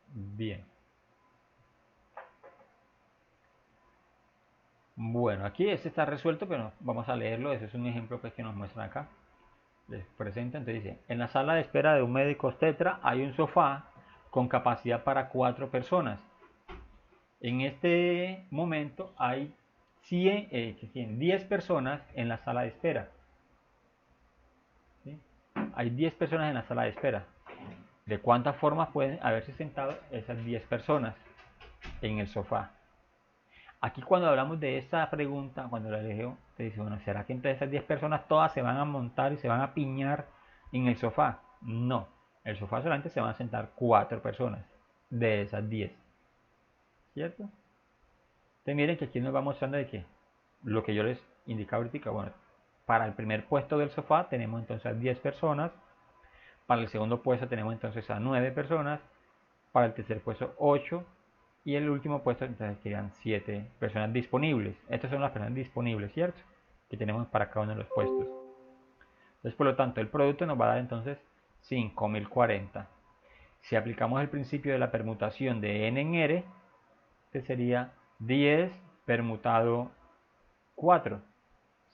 Bien. Bueno, aquí este está resuelto, pero vamos a leerlo. Ese es un ejemplo pues, que nos muestran acá. Les presenta, entonces dice, en la sala de espera de un médico obstetra hay un sofá con capacidad para 4 personas. En este momento hay 10 personas en la sala de espera. ¿Sí? Hay 10 personas en la sala de espera. ¿De cuántas formas pueden haberse sentado esas 10 personas en el sofá? Aquí cuando hablamos de esta pregunta, cuando la leo, te dice, bueno, ¿será que entre esas 10 personas todas se van a montar y se van a piñar en el sofá? No, el sofá solamente se van a sentar 4 personas de esas 10. ¿Cierto? Entonces miren que aquí nos va mostrando de que lo que yo les indicaba ahorita, bueno, para el primer puesto del sofá tenemos entonces a 10 personas, para el segundo puesto tenemos entonces a 9 personas, para el tercer puesto 8, y el último puesto entonces quedan 7 personas disponibles. Estas son las personas disponibles, ¿cierto? Que tenemos para cada uno de los puestos. Entonces, por lo tanto, el producto nos va a dar entonces 5040. Si aplicamos el principio de la permutación de n en R, que sería 10 permutado 4,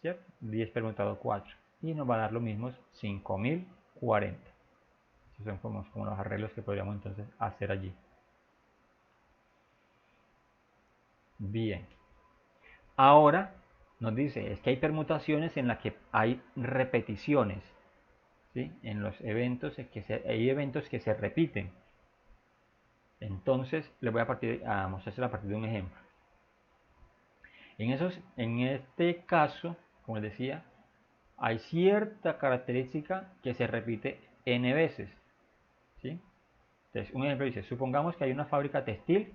¿cierto? 10 permutado 4. Y nos va a dar lo mismo 5040. Estos son como los arreglos que podríamos entonces hacer allí. Bien. Ahora nos dice, es que hay permutaciones en las que hay repeticiones. ¿Sí? En los eventos hay eventos que se repiten. Entonces les voy a mostrarse a partir de un ejemplo. En este caso, como les decía, hay cierta característica que se repite n veces. ¿Sí? Entonces, un ejemplo dice, supongamos que hay una fábrica textil.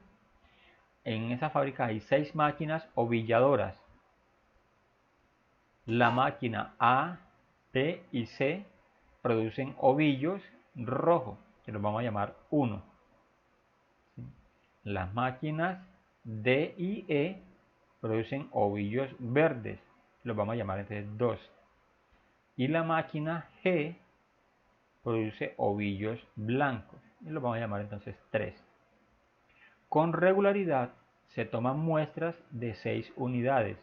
En esa fábrica hay 6 máquinas ovilladoras. La máquina A, B y C producen ovillos rojos, que los vamos a llamar 1. ¿Sí? Las máquinas D y E producen ovillos verdes, los vamos a llamar entonces 2. Y la máquina G produce ovillos blancos, y los vamos a llamar entonces 3. Con regularidad se toman muestras de 6 unidades.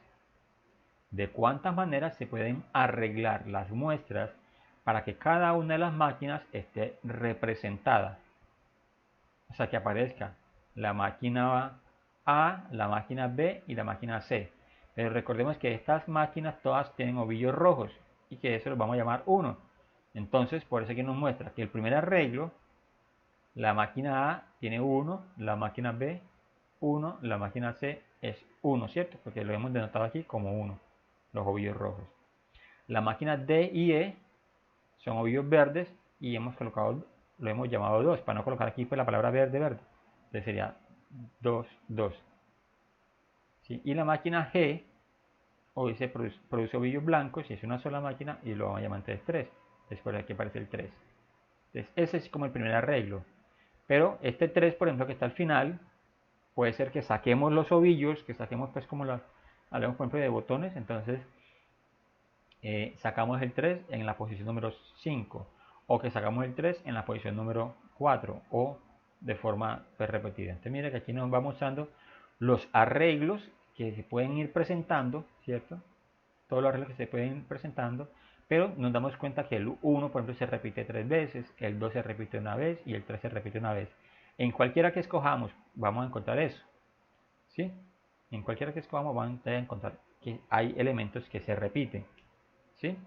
¿De cuántas maneras se pueden arreglar las muestras para que cada una de las máquinas esté representada? O sea, que aparezca la máquina A, la máquina B y la máquina C. Pero recordemos que estas máquinas todas tienen ovillos rojos y que eso lo vamos a llamar 1. Entonces, por eso que nos muestra que el primer arreglo, la máquina A tiene 1, la máquina B 1, la máquina C es 1, ¿cierto? Porque lo hemos denotado aquí como 1. Los ovillos rojos. La máquina D y E son ovillos verdes y lo hemos llamado 2, para no colocar aquí pues la palabra verde. Entonces sería 2, 2. ¿Sí? Y la máquina G produce ovillos blancos y es una sola máquina y lo vamos a llamar entonces 3. Después aquí aparece el 3. Entonces ese es como el primer arreglo. Pero este 3, por ejemplo, que está al final, puede ser que saquemos los ovillos, que saquemos pues como hablamos por ejemplo de botones, entonces sacamos el 3 en la posición número 5, o que sacamos el 3 en la posición número 4, o de forma pues, repetida. Entonces mira que aquí nos va mostrando los arreglos que se pueden ir presentando, ¿cierto? Todos los arreglos que se pueden ir presentando, pero nos damos cuenta que el 1, por ejemplo, se repite 3 veces, el 2 se repite una vez y el 3 se repite una vez. En cualquiera que escojamos vamos a encontrar eso, ¿sí? En cualquiera que escojamos vamos a encontrar que hay elementos que se repiten, ¿sí?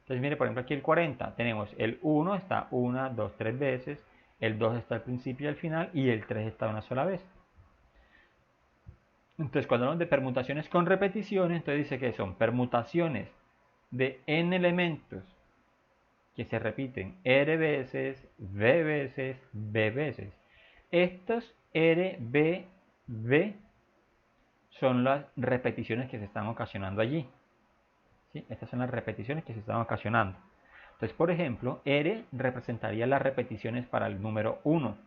Entonces mire, por ejemplo, aquí el 40, tenemos el 1 está 1, 2, 3 veces, el 2 está al principio y al final y el 3 está una sola vez. Entonces, cuando hablamos de permutaciones con repeticiones, entonces dice que son permutaciones de n elementos que se repiten r veces, v veces, b veces. Estos r, b, v son las repeticiones que se están ocasionando allí. ¿Sí? Estas son las repeticiones que se están ocasionando. Entonces, por ejemplo, r representaría las repeticiones para el número 1.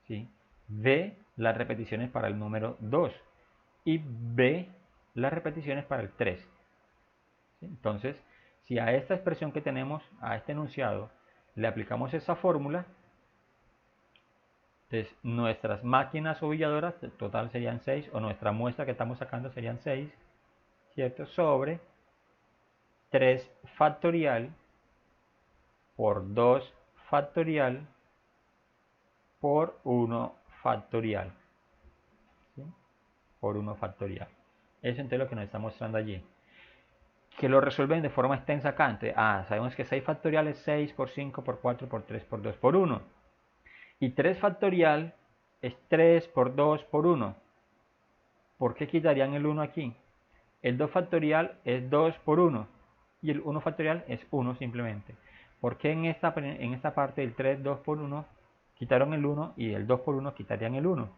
¿Sí? V las repeticiones para el número 2 y B las repeticiones para el 3. ¿Sí? Entonces, si a esta expresión que tenemos, a este enunciado, le aplicamos esa fórmula, entonces nuestras máquinas ovilladoras total serían 6, o nuestra muestra que estamos sacando serían 6, ¿cierto? Sobre 3 factorial por 2 factorial por 1 factorial. ¿Sí? Por 1 factorial. Eso entonces es lo que nos está mostrando allí. Que lo resuelven de forma extensa acá. Entonces, sabemos que 6 factorial es 6 por 5 por 4 por 3 por 2 por 1. Y 3 factorial es 3 por 2 por 1. ¿Por qué quitarían el 1 aquí? El 2 factorial es 2 por 1. Y el 1 factorial es 1 simplemente. ¿Por qué en esta parte del 3, 2 por 1 quitaron el 1 y el 2 por 1 quitarían el 1?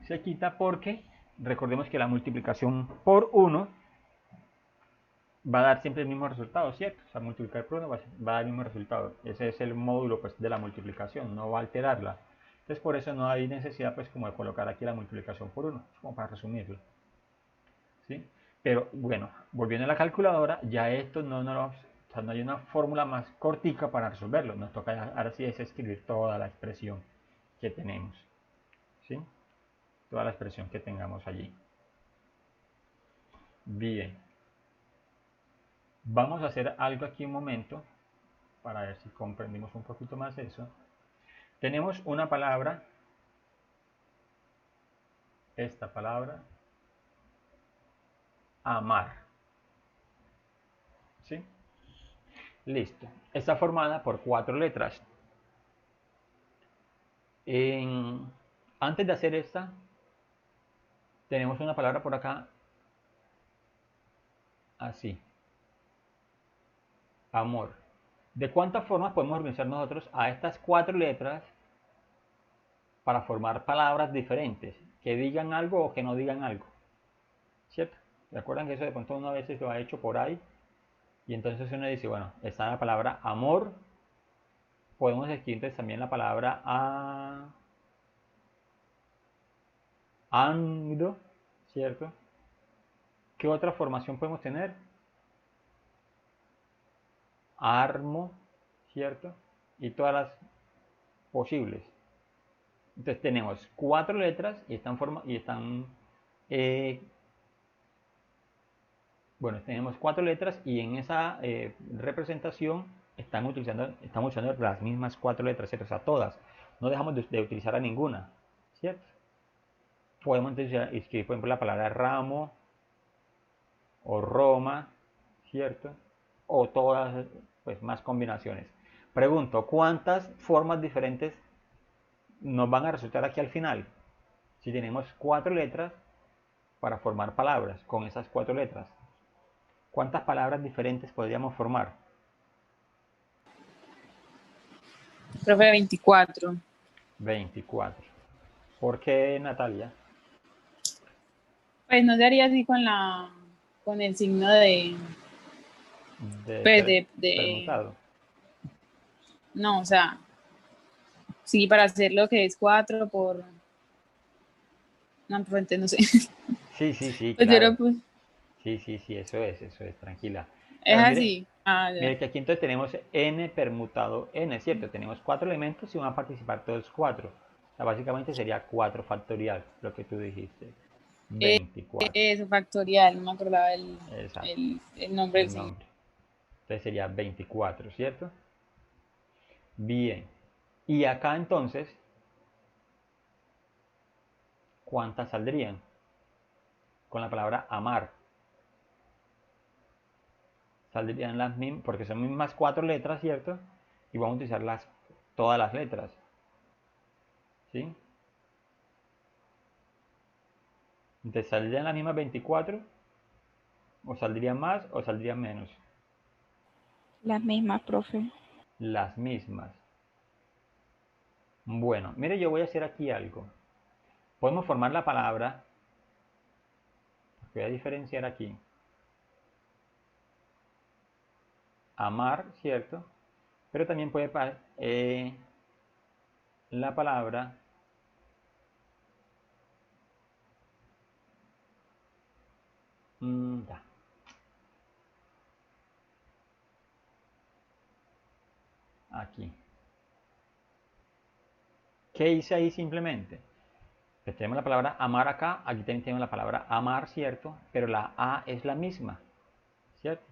Se quita porque recordemos que la multiplicación por 1 va a dar siempre el mismo resultado, ¿cierto? O sea, multiplicar por 1 va a dar el mismo resultado. Ese es el módulo pues, de la multiplicación, no va a alterarla. Entonces por eso no hay necesidad pues como de colocar aquí la multiplicación por 1, como para resumirlo. ¿Sí? Pero bueno, volviendo a la calculadora, ya esto no hay una fórmula más cortica para resolverlo. Nos toca ahora sí es escribir toda la expresión que tenemos. ¿Sí? Toda la expresión que tengamos allí. Bien. Vamos a hacer algo aquí un momento para ver si comprendimos un poquito más eso. Tenemos una palabra, esta palabra, amar. ¿Sí? Listo. Está formada por 4 letras. Antes de hacer esta, tenemos una palabra por acá, así. Amor. ¿De cuántas formas podemos organizar nosotros a estas 4 letras para formar palabras diferentes? Que digan algo o que no digan algo. ¿Cierto? ¿Recuerdan que eso de pronto uno a veces lo ha hecho por ahí? Y entonces uno dice, bueno, está la palabra amor. Podemos escribir entonces también la palabra ando, ¿cierto? ¿Qué otra formación podemos tener? Armo, ¿cierto? Y todas las posibles. Entonces tenemos 4 letras y bueno, tenemos 4 letras y en esa representación estamos usando las mismas 4 letras, ¿cierto? O sea, todas. No dejamos de utilizar a ninguna, ¿cierto? Podemos escribir, por ejemplo, la palabra ramo o Roma, ¿cierto? O todas, pues, más combinaciones. Pregunto, ¿cuántas formas diferentes nos van a resultar aquí al final? Si tenemos 4 letras para formar palabras con esas 4 letras, ¿cuántas palabras diferentes podríamos formar? Profe, 24. 24. ¿Por qué, Natalia? Pues no se haría así con el signo de, pues Permutado. no, o sea, sí, para hacer lo que es 4 por, no, pues no sé. Sí, Pues claro. pues, Sí, eso es, tranquila. es Claro, así. mire que aquí entonces tenemos n permutado n, ¿cierto? Tenemos 4 elementos y van a participar todos 4. O sea, básicamente sería 4 factorial, lo que tú dijiste. 24. Eso, factorial, no me acordaba Exacto. el nombre del El signo. nombre. Entonces sería 24, ¿cierto? Bien. Y acá entonces, ¿cuántas saldrían? Con la palabra amar. Saldrían las mismas, porque son mismas 4 letras, ¿cierto? Y vamos a utilizar todas las letras. ¿Sí? Entonces, ¿saldrían las mismas 24? ¿O saldrían más o saldrían menos? Las mismas, profe. Las mismas. Bueno, mire, yo voy a hacer aquí algo. Podemos formar la palabra. Voy a diferenciar aquí. Amar, ¿cierto? Pero también puede la palabra ya. Aquí. ¿Qué hice ahí simplemente? Pues tenemos la palabra amar acá, aquí también tenemos la palabra amar, ¿cierto? Pero la A es la misma, ¿cierto?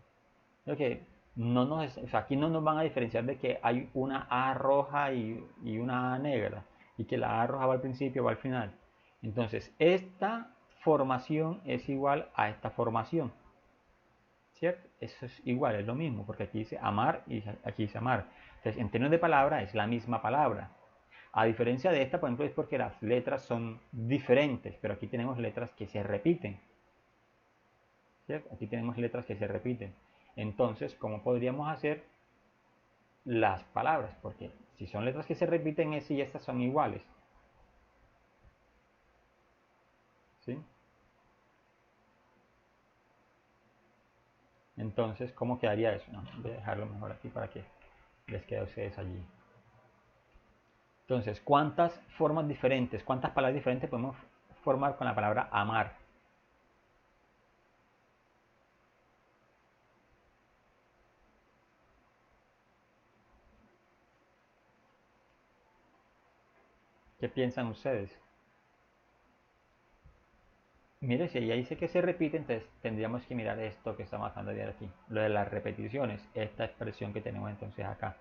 Okay. O sea, aquí no nos van a diferenciar de que hay una A roja y una A negra, y que la A roja va al principio o va al final. Entonces, esta formación es igual a esta formación, ¿cierto? Eso es igual, es lo mismo, porque aquí dice amar y aquí dice amar. Entonces, en términos de palabra, es la misma palabra. A diferencia de esta, por ejemplo, es porque las letras son diferentes, pero aquí tenemos letras que se repiten, ¿cierto? Aquí tenemos letras que se repiten. Entonces, ¿cómo podríamos hacer las palabras? Porque si son letras que se repiten, esta y estas son iguales, ¿sí? Entonces, ¿cómo quedaría eso? No, voy a dejarlo mejor aquí para que les quede a ustedes allí. Entonces, ¿cuántas formas diferentes, cuántas palabras diferentes podemos formar con la palabra amar? ¿Qué piensan ustedes? Mire, si ella dice que se repite, entonces tendríamos que mirar esto que estamos hablando de aquí, lo de las repeticiones, esta expresión que tenemos entonces acá,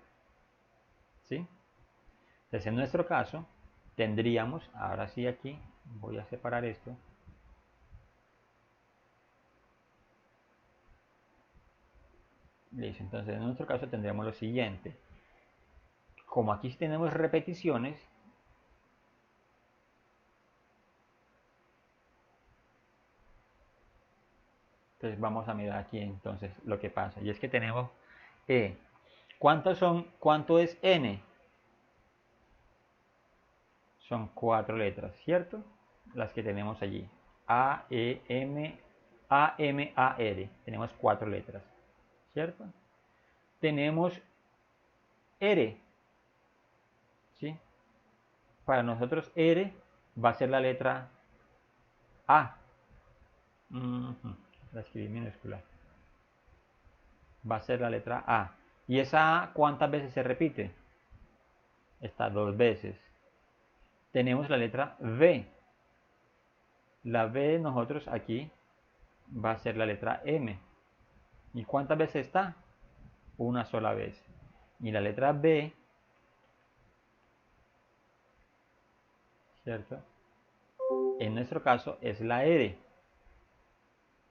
¿sí? Entonces, en nuestro caso, tendríamos, ahora sí aquí, voy a separar esto. Listo, entonces en nuestro caso tendríamos lo siguiente. Como aquí tenemos repeticiones, entonces vamos a mirar aquí entonces lo que pasa. Y es que tenemos E. ¿Cuánto es N? Son 4 letras, ¿cierto? Las que tenemos allí. A, E, M, A, M, A, R. Tenemos 4 letras, ¿cierto? Tenemos R, ¿sí? Para nosotros R va a ser la letra A. La escribí minúscula. Va a ser la letra A. ¿Y esa A cuántas veces se repite? Está 2 veces. Tenemos la letra V. La V de nosotros aquí va a ser la letra M. ¿Y cuántas veces está? Una sola vez. Y la letra B, ¿cierto? En nuestro caso es la R.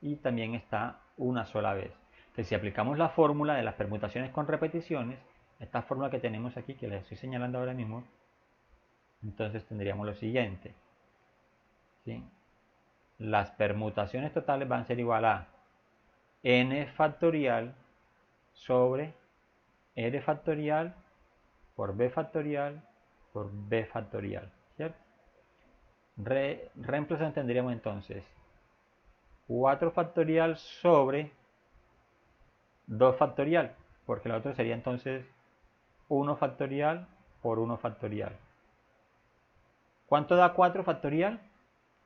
Y también está una sola vez. Entonces, si aplicamos la fórmula de las permutaciones con repeticiones, esta fórmula que tenemos aquí, que les estoy señalando ahora mismo, entonces tendríamos lo siguiente, ¿sí? Las permutaciones totales van a ser igual a n factorial sobre r factorial por b factorial por b factorial, ¿cierto? Reemplazando tendríamos entonces 4 factorial sobre 2 factorial, porque lo otro sería entonces 1 factorial por 1 factorial. ¿Cuánto da 4 factorial?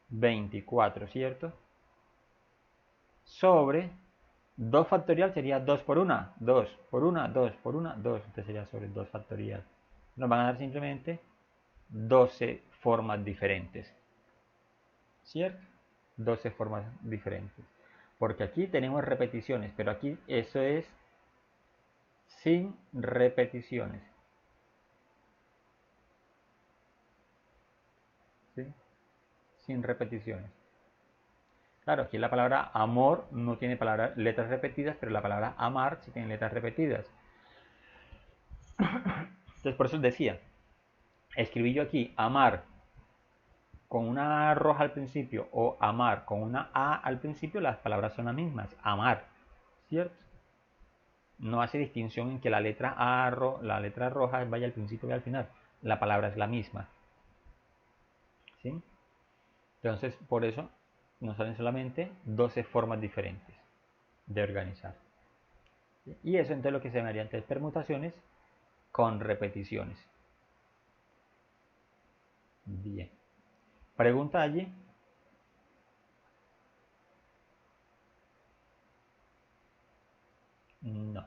24, ¿cierto? Sobre 2 factorial sería 2 por 1, 2 por 1, 2 por 1, 2. Entonces sería sobre 2 factorial. Nos van a dar simplemente 12 formas diferentes, ¿cierto? 12 formas diferentes. Porque aquí tenemos repeticiones, pero aquí eso es sin repeticiones. ¿Sí? Sin repeticiones. Claro, aquí la palabra amor no tiene letras repetidas, pero la palabra amar sí tiene letras repetidas. Entonces por eso os decía, escribí yo aquí amar con una A roja al principio o amar con una A al principio, las palabras son las mismas, amar, ¿cierto? No hace distinción en que la letra A, la letra roja vaya al principio y al final, la palabra es la misma, ¿sí? Entonces, por eso nos salen solamente 12 formas diferentes de organizar. Y eso entonces lo que se llamaría entonces permutaciones con repeticiones. Bien. ¿Pregunta allí? No.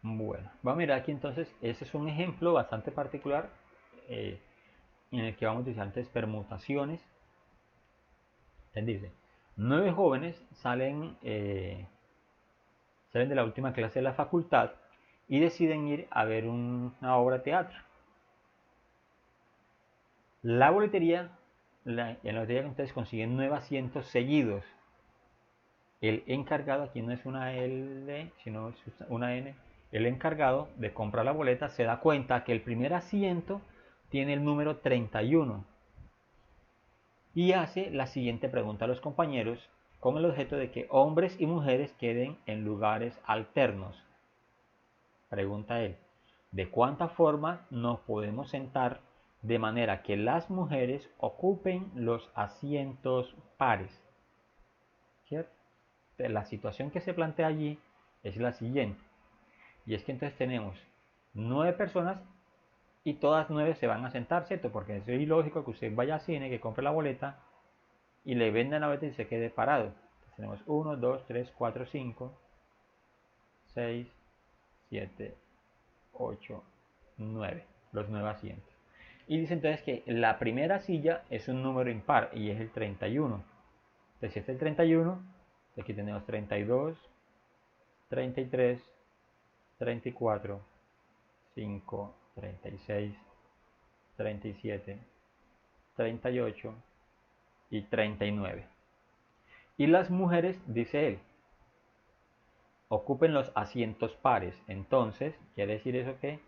Bueno, vamos a mirar aquí entonces, ese es un ejemplo bastante particular en el que vamos a utilizar entonces permutaciones. Entonces dice, 9 jóvenes salen de la última clase de la facultad y deciden ir a ver una obra de teatro. La boletería, en la boletería ustedes consiguen 9 asientos seguidos. El encargado, aquí no es una L, sino es una N, el encargado de comprar la boleta se da cuenta que el primer asiento tiene el número 31 y hace la siguiente pregunta a los compañeros con el objeto de que hombres y mujeres queden en lugares alternos. Pregunta él, ¿de cuánta forma nos podemos sentar de manera que las mujeres ocupen los asientos pares? ¿Cierto? La situación que se plantea allí es la siguiente, y es que entonces tenemos 9 personas y todas 9 se van a sentar, ¿cierto? Porque es ilógico que usted vaya al cine, que compre la boleta y le vendan la boleta y se quede parado. Entonces tenemos 1, 2, 3, 4, 5, 6, 7, 8, 9, los 9 asientos. Y dice entonces que la primera silla es un número impar y es el 31. Entonces si es el 31, aquí tenemos 32, 33, 34, 5, 36, 37, 38 y 39. Y las mujeres, dice él, ocupen los asientos pares. Entonces, quiere decir eso que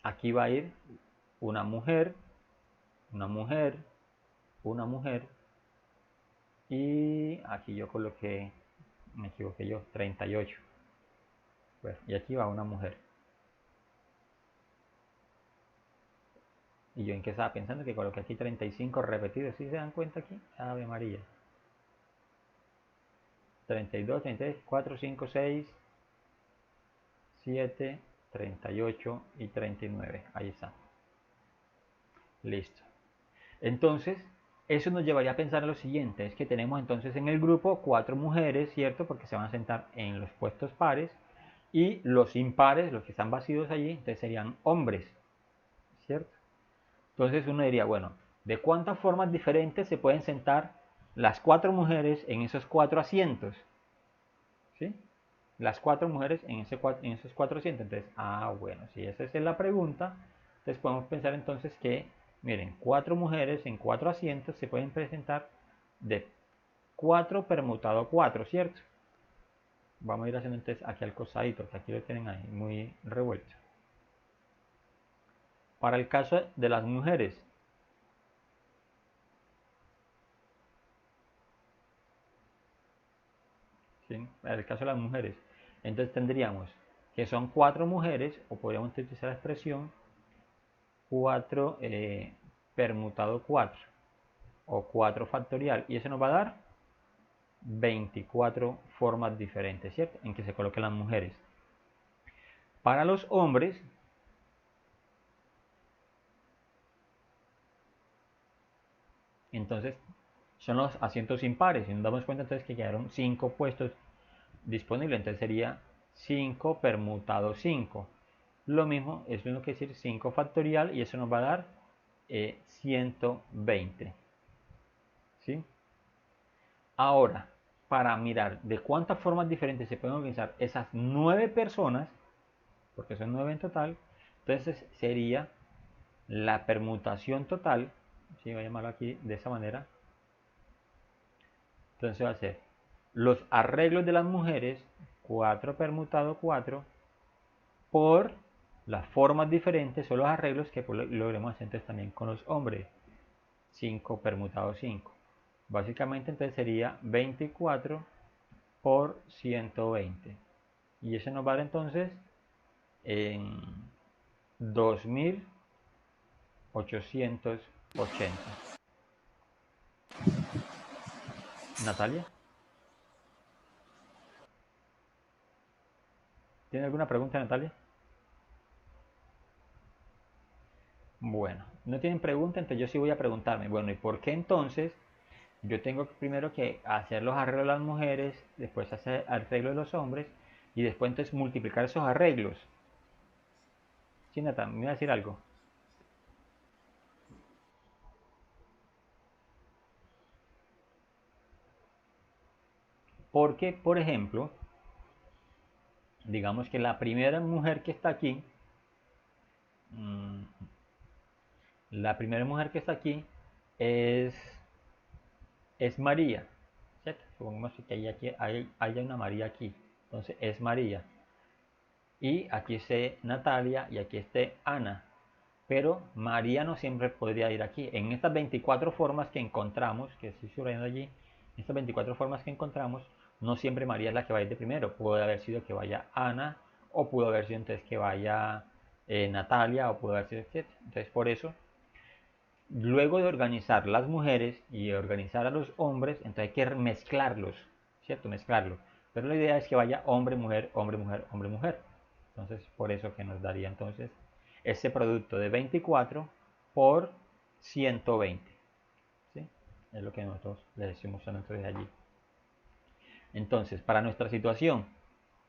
aquí va a ir una mujer, una mujer, una mujer. Y aquí yo coloqué, me equivoqué yo, 38. Bueno, y aquí va una mujer. Y yo en qué estaba pensando que coloqué aquí 35 repetidos. ¿Sí se dan cuenta aquí? Ave María. 32, 33, 4, 5, 6, 7, 38 y 39. Ahí está. Listo. Entonces, eso nos llevaría a pensar en lo siguiente. Es que tenemos entonces en el grupo 4 mujeres, ¿cierto? Porque se van a sentar en los puestos pares. Y los impares, los que están vacíos allí, entonces serían hombres, ¿cierto? Entonces uno diría, bueno, ¿de cuántas formas diferentes se pueden sentar las 4 mujeres en esos 4 asientos? ¿Sí? Las 4 mujeres en esos 4 asientos. Entonces, bueno, si esa es la pregunta, entonces podemos pensar entonces que, miren, 4 mujeres en 4 asientos se pueden presentar de 4 permutado 4, ¿cierto? Vamos a ir haciendo entonces aquí al costadito, que aquí lo tienen ahí muy revuelto. Para el caso de las mujeres, ¿sí? Para el caso de las mujeres, entonces tendríamos que son 4 mujeres, o podríamos utilizar la expresión 4 permutado 4, o 4 factorial, y eso nos va a dar 24 formas diferentes, ¿cierto? En que se coloquen las mujeres. Para los hombres, entonces son los asientos impares, y nos damos cuenta entonces que quedaron 5 puestos disponibles, entonces sería 5 permutado 5. Lo mismo es lo que decir 5 factorial, y eso nos va a dar 120. ¿Sí? Ahora, para mirar de cuántas formas diferentes se pueden organizar esas 9 personas, porque son 9 en total, entonces sería la permutación total, ¿sí? Voy a llamarlo aquí de esa manera. Entonces va a ser los arreglos de las mujeres, 4 permutado 4, por las formas diferentes o los arreglos que logremos hacer entonces también con los hombres. 5 permutado 5. Básicamente entonces sería 24 por 120. Y eso nos va a dar entonces en 2880. Natalia, ¿tiene alguna pregunta, Natalia? Bueno, no tienen pregunta, entonces yo sí voy a preguntarme, bueno, ¿y por qué entonces yo tengo primero que hacer los arreglos de las mujeres, después hacer arreglos de los hombres y después entonces multiplicar esos arreglos? Sí, Natalia, ¿me iba a decir algo? Porque, por ejemplo, digamos que la primera mujer que está aquí, la primera mujer que está aquí es María, ¿cierto? Supongamos que haya una María aquí, entonces es María. Y aquí esté Natalia y aquí esté Ana. Pero María no siempre podría ir aquí. En estas 24 formas que encontramos, que estoy subrayando allí, estas 24 formas que encontramos, no siempre María es la que va a ir de primero. Puede haber sido que vaya Ana, o pudo haber sido entonces que vaya Natalia, o pudo haber sido etc. Entonces por eso, luego de organizar las mujeres y organizar a los hombres, entonces hay que mezclarlos, ¿cierto? Mezclarlos. Pero la idea es que vaya hombre, mujer, hombre, mujer, hombre, mujer. Entonces por eso que nos daría entonces ese producto de 24 por 120. ¿Sí? Es lo que nosotros les decimos entonces allí. Entonces, para nuestra situación,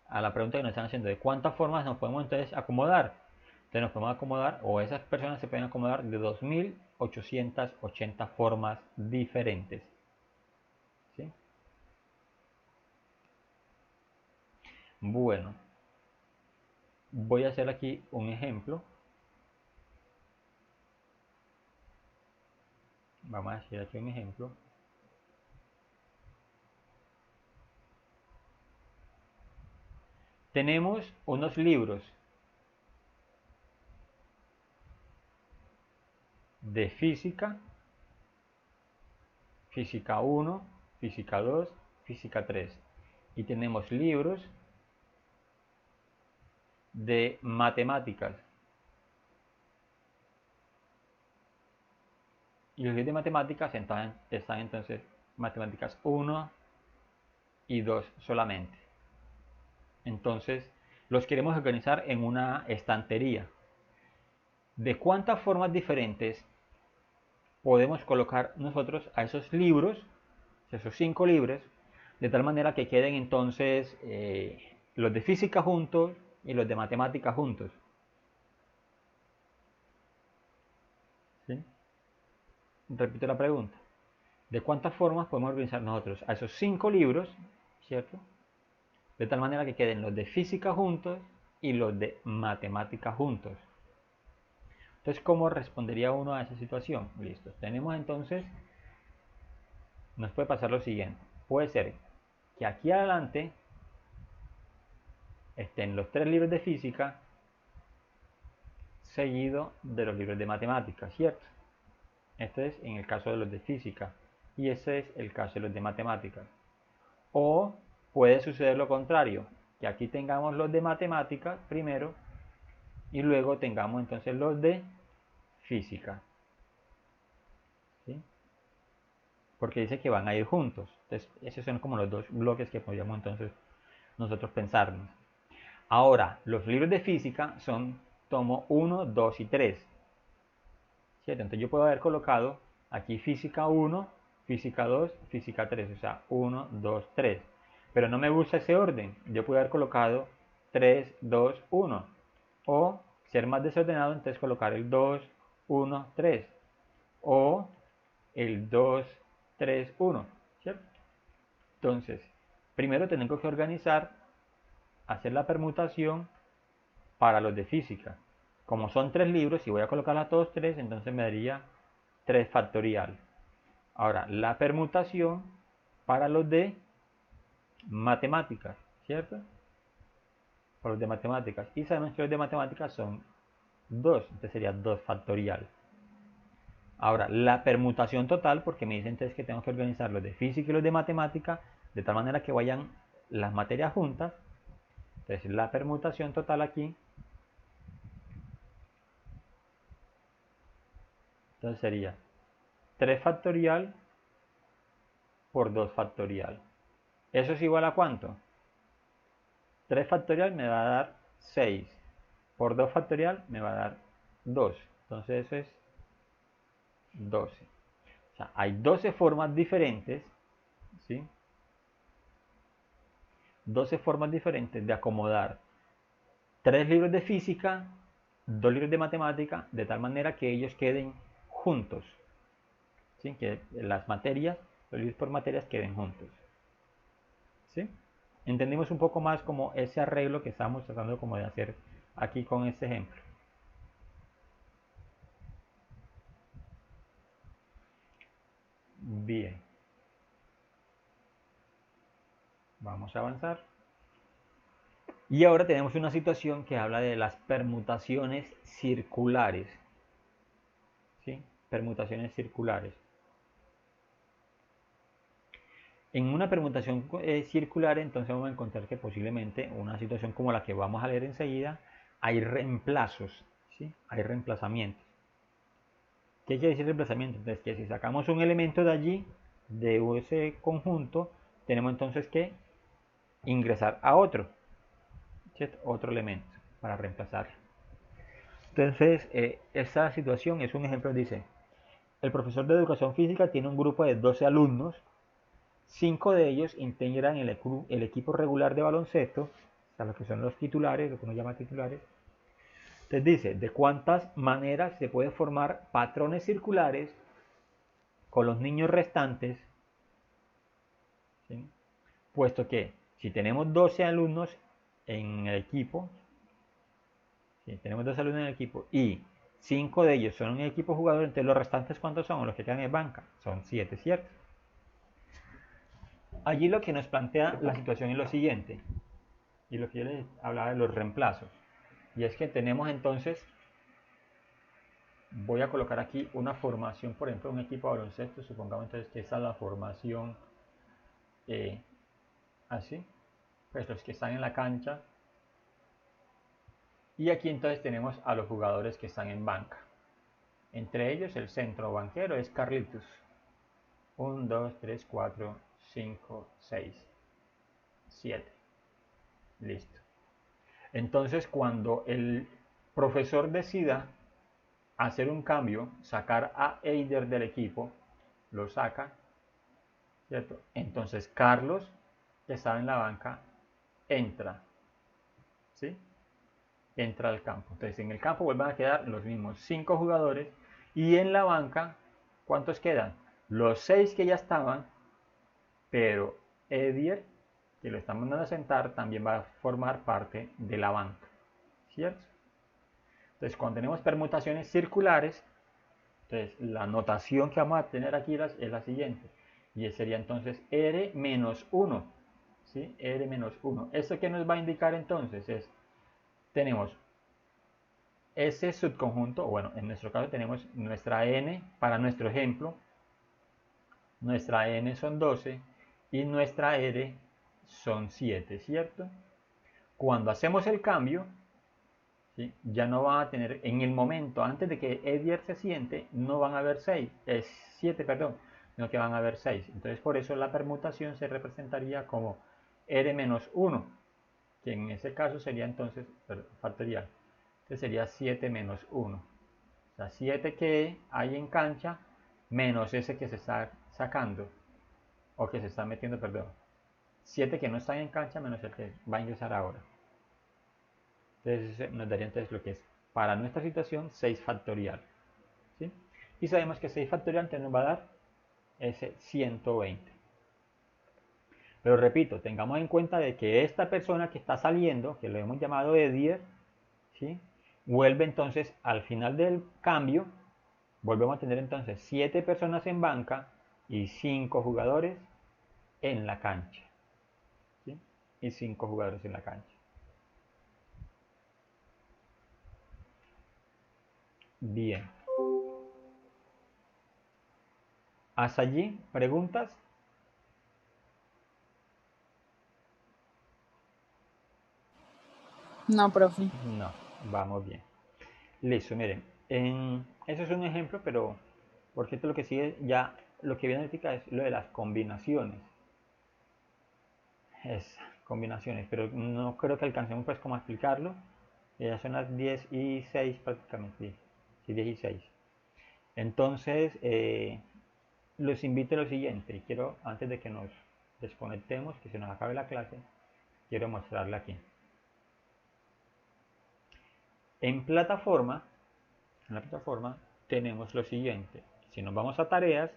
a la pregunta que nos están haciendo de cuántas formas nos podemos entonces acomodar. Entonces nos podemos acomodar, o esas personas se pueden acomodar de 2880 formas diferentes. ¿Sí? Bueno, voy a hacer aquí un ejemplo. Vamos a hacer aquí un ejemplo. Tenemos unos libros de física, física 1, física 2, física 3. Y tenemos libros de matemáticas. Y los libros de matemáticas están entonces matemáticas 1 y 2 solamente. Entonces los queremos organizar en una estantería. ¿De cuántas formas diferentes podemos colocar nosotros a esos libros, esos 5 libros, de tal manera que queden entonces los de física juntos y los de matemática juntos? ¿Sí? Repito la pregunta. ¿De cuántas formas podemos organizar nosotros a esos 5 libros, ¿cierto? De tal manera que queden los de física juntos y los de matemática juntos. Entonces, ¿cómo respondería uno a esa situación? Listo. Tenemos entonces, nos puede pasar lo siguiente. Puede ser que aquí adelante estén los 3 libros de física seguido de los libros de matemáticas, ¿cierto? Este es en el caso de los de física y este es el caso de los de matemáticas. O puede suceder lo contrario, que aquí tengamos los de matemáticas primero y luego tengamos entonces los de física. ¿Sí? Porque dice que van a ir juntos. Entonces, esos son como los dos bloques que podríamos entonces nosotros pensarnos. Ahora, los libros de física son tomo 1, 2 y 3. ¿Cierto? Entonces yo puedo haber colocado aquí física 1, física 2, física 3. O sea, 1, 2, 3. Pero no me gusta ese orden. Yo puedo haber colocado 3, 2, 1. O ser más desordenado, entonces colocar el 2, 1, 3. O el 2, 3, 1. ¿Cierto? Entonces, primero tengo que organizar, hacer la permutación para los de física. Como son 3 libros, si voy a colocar a todos 3, entonces me daría 3 factorial. Ahora, la permutación para los de matemáticas, ¿cierto? por los de matemáticas. Y sabemos que los de matemáticas son 2, entonces sería 2 factorial. Ahora, la permutación total, porque me dicen entonces que tengo que organizar los de física y los de matemática de tal manera que vayan las materias juntas. Entonces, la permutación total aquí, entonces sería 3 factorial por 2 factorial. ¿Eso es igual a cuánto? 3 factorial me va a dar 6. Por 2 factorial me va a dar 2. Entonces eso es 12. O sea, hay 12 formas diferentes, ¿sí? 12 formas diferentes de acomodar 3 libros de física, 2 libros de matemática, de tal manera que ellos queden juntos, ¿sí? Que las materias, los libros por materias queden juntos, ¿sí? Entendimos un poco más como ese arreglo que estamos tratando como de hacer aquí con este ejemplo. Bien, vamos a avanzar. Y ahora tenemos una situación que habla de las permutaciones circulares, ¿sí? Permutaciones circulares. En una permutación circular, entonces vamos a encontrar que posiblemente una situación como la que vamos a leer enseguida, hay reemplazos, ¿sí? Hay reemplazamientos. ¿Qué quiere decir reemplazamiento? Entonces, que si sacamos un elemento de allí, de ese conjunto, tenemos entonces que ingresar a otro, ¿cierto? Otro elemento para reemplazarlo. Entonces, esta situación es un ejemplo, dice, el profesor de educación física tiene un grupo de 12 alumnos, 5 de ellos integran el equipo regular de baloncesto, o sea, lo que son los titulares, lo que uno llama titulares. Entonces dice, ¿de cuántas maneras se puede formar patrones circulares con los niños restantes? ¿Sí? Puesto que si tenemos 12 alumnos en el equipo, si tenemos 12 alumnos en el equipo y 5 de ellos son en el equipo jugador, entonces los restantes ¿cuántos son? Los que quedan en banca, son 7, ¿cierto? Allí lo que nos plantea la situación es lo siguiente, y lo que yo les hablaba de los reemplazos, y es que tenemos entonces, voy a colocar aquí una formación, por ejemplo, un equipo de baloncesto, supongamos entonces que esa es la formación así, pues los que están en la cancha, y aquí entonces tenemos a los jugadores que están en banca, entre ellos el centro banquero es Carlitos, 1, 2, 3, 4, 5, 6, 7, listo. Entonces cuando el profesor decida hacer un cambio, sacar a Eider del equipo, lo saca, ¿cierto? Entonces Carlos, que estaba en la banca, entra, ¿sí? Entra al campo. Entonces en el campo vuelven a quedar los mismos 5 jugadores y en la banca, ¿cuántos quedan? Los 6 que ya estaban, pero Edier, que lo están mandando a sentar, también va a formar parte de la banca, ¿cierto? Entonces cuando tenemos permutaciones circulares, entonces la notación que vamos a tener aquí es la siguiente, y sería entonces R menos 1, ¿sí? R menos 1. ¿Esto qué nos va a indicar entonces? Tenemos ese subconjunto, bueno, en nuestro caso tenemos nuestra N, para nuestro ejemplo, nuestra N son 12 y nuestra R son 7, ¿cierto? Cuando hacemos el cambio, ¿sí? Ya no van a tener, en el momento, antes de que Edier se siente, no van a haber 7, perdón, sino que van a haber 6. Entonces por eso la permutación se representaría como R menos 1, que en ese caso sería entonces, factorial, entonces sería 7 menos 1. O sea, 7 que hay en cancha menos ese que se está sacando, o que se está metiendo, perdón. 7 que no están en cancha menos el que va a ingresar ahora. Entonces nos daría entonces lo que es, para nuestra situación, 6 factorial, ¿sí? Y sabemos que 6 factorial entonces nos va a dar ese 120. Pero repito, tengamos en cuenta de que esta persona que está saliendo, que lo hemos llamado Edier, ¿sí? Vuelve entonces al final del cambio, volvemos a tener entonces 7 personas en banca y 5 jugadores en la cancha, ¿sí? Y 5 jugadores en la cancha. Bien. ¿Hasta allí? ¿Preguntas? No, profe. No, vamos bien. Listo, miren. Eso es un ejemplo, pero por cierto lo que sigue ya, lo que viene ahorita es lo de las combinaciones. Combinaciones, pero no creo que alcancemos pues como a explicarlo. Ya son las 10:06 prácticamente. Sí, 10:06. Entonces, los invito a lo siguiente. Y quiero, antes de que nos desconectemos, que se nos acabe la clase, quiero mostrarle aquí. En la plataforma tenemos lo siguiente. Si nos vamos a tareas,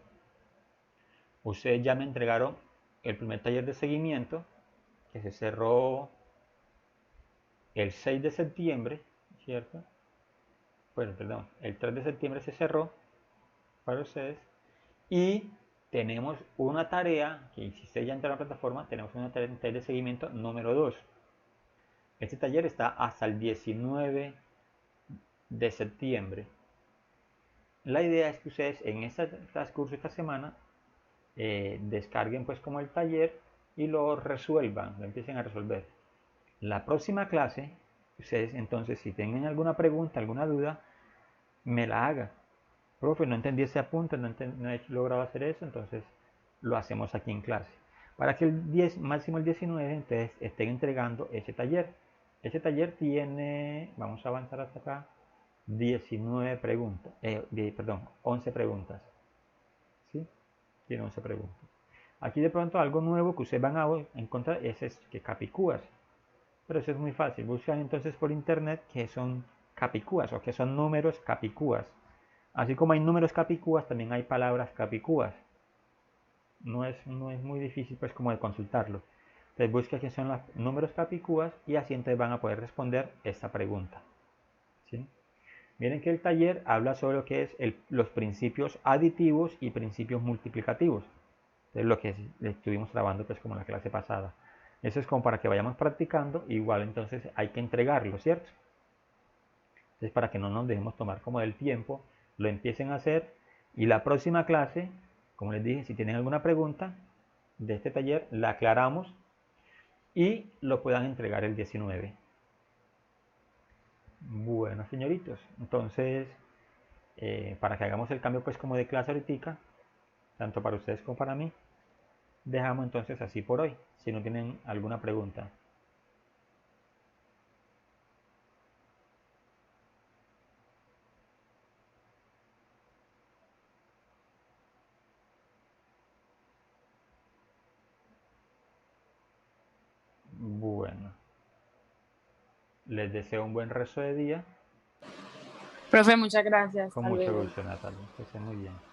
ustedes ya me entregaron el primer taller de seguimiento que se cerró el 6 de septiembre, ¿cierto? Bueno, perdón, el 3 de septiembre se cerró para ustedes y tenemos una tarea que si ustedes ya entraron a la plataforma, tenemos una tarea de seguimiento número 2. Este taller está hasta el 19 de septiembre. La idea es que ustedes en este transcurso, esta semana, descarguen pues como el taller y lo resuelvan, lo empiecen a resolver. La próxima clase, ustedes entonces si tienen alguna pregunta, alguna duda, me la haga. Profe, no entendí ese apunte, no he logrado hacer eso, entonces lo hacemos aquí en clase. Para que el 10, máximo el 19, entonces estén entregando ese taller. Ese taller tiene, vamos a avanzar hasta acá, 19 preguntas, perdón, 11 preguntas. ¿Sí? Tiene 11 preguntas. Aquí de pronto algo nuevo que ustedes van a encontrar es que capicúas. Pero eso es muy fácil. Buscan entonces por internet qué son capicúas o qué son números capicúas. Así como hay números capicúas, también hay palabras capicúas. No es muy difícil pues como de consultarlo. Entonces busca qué son los números capicúas y así entonces van a poder responder esta pregunta. ¿Sí? Miren que el taller habla sobre lo que es los principios aditivos y principios multiplicativos. Entonces lo que estuvimos trabajando pues como la clase pasada. Eso es como para que vayamos practicando, igual entonces hay que entregarlo, ¿cierto? Entonces para que no nos dejemos tomar como del tiempo, lo empiecen a hacer y la próxima clase, como les dije, si tienen alguna pregunta de este taller, la aclaramos y lo puedan entregar el 19. Bueno, señoritos, entonces para que hagamos el cambio pues como de clase ahorita, tanto para ustedes como para mí, dejamos entonces así por hoy, si no tienen alguna pregunta. Bueno, les deseo un buen resto de día. Profe, muchas gracias. Con Hasta mucho luego. gusto, Natalia. Que estén muy bien.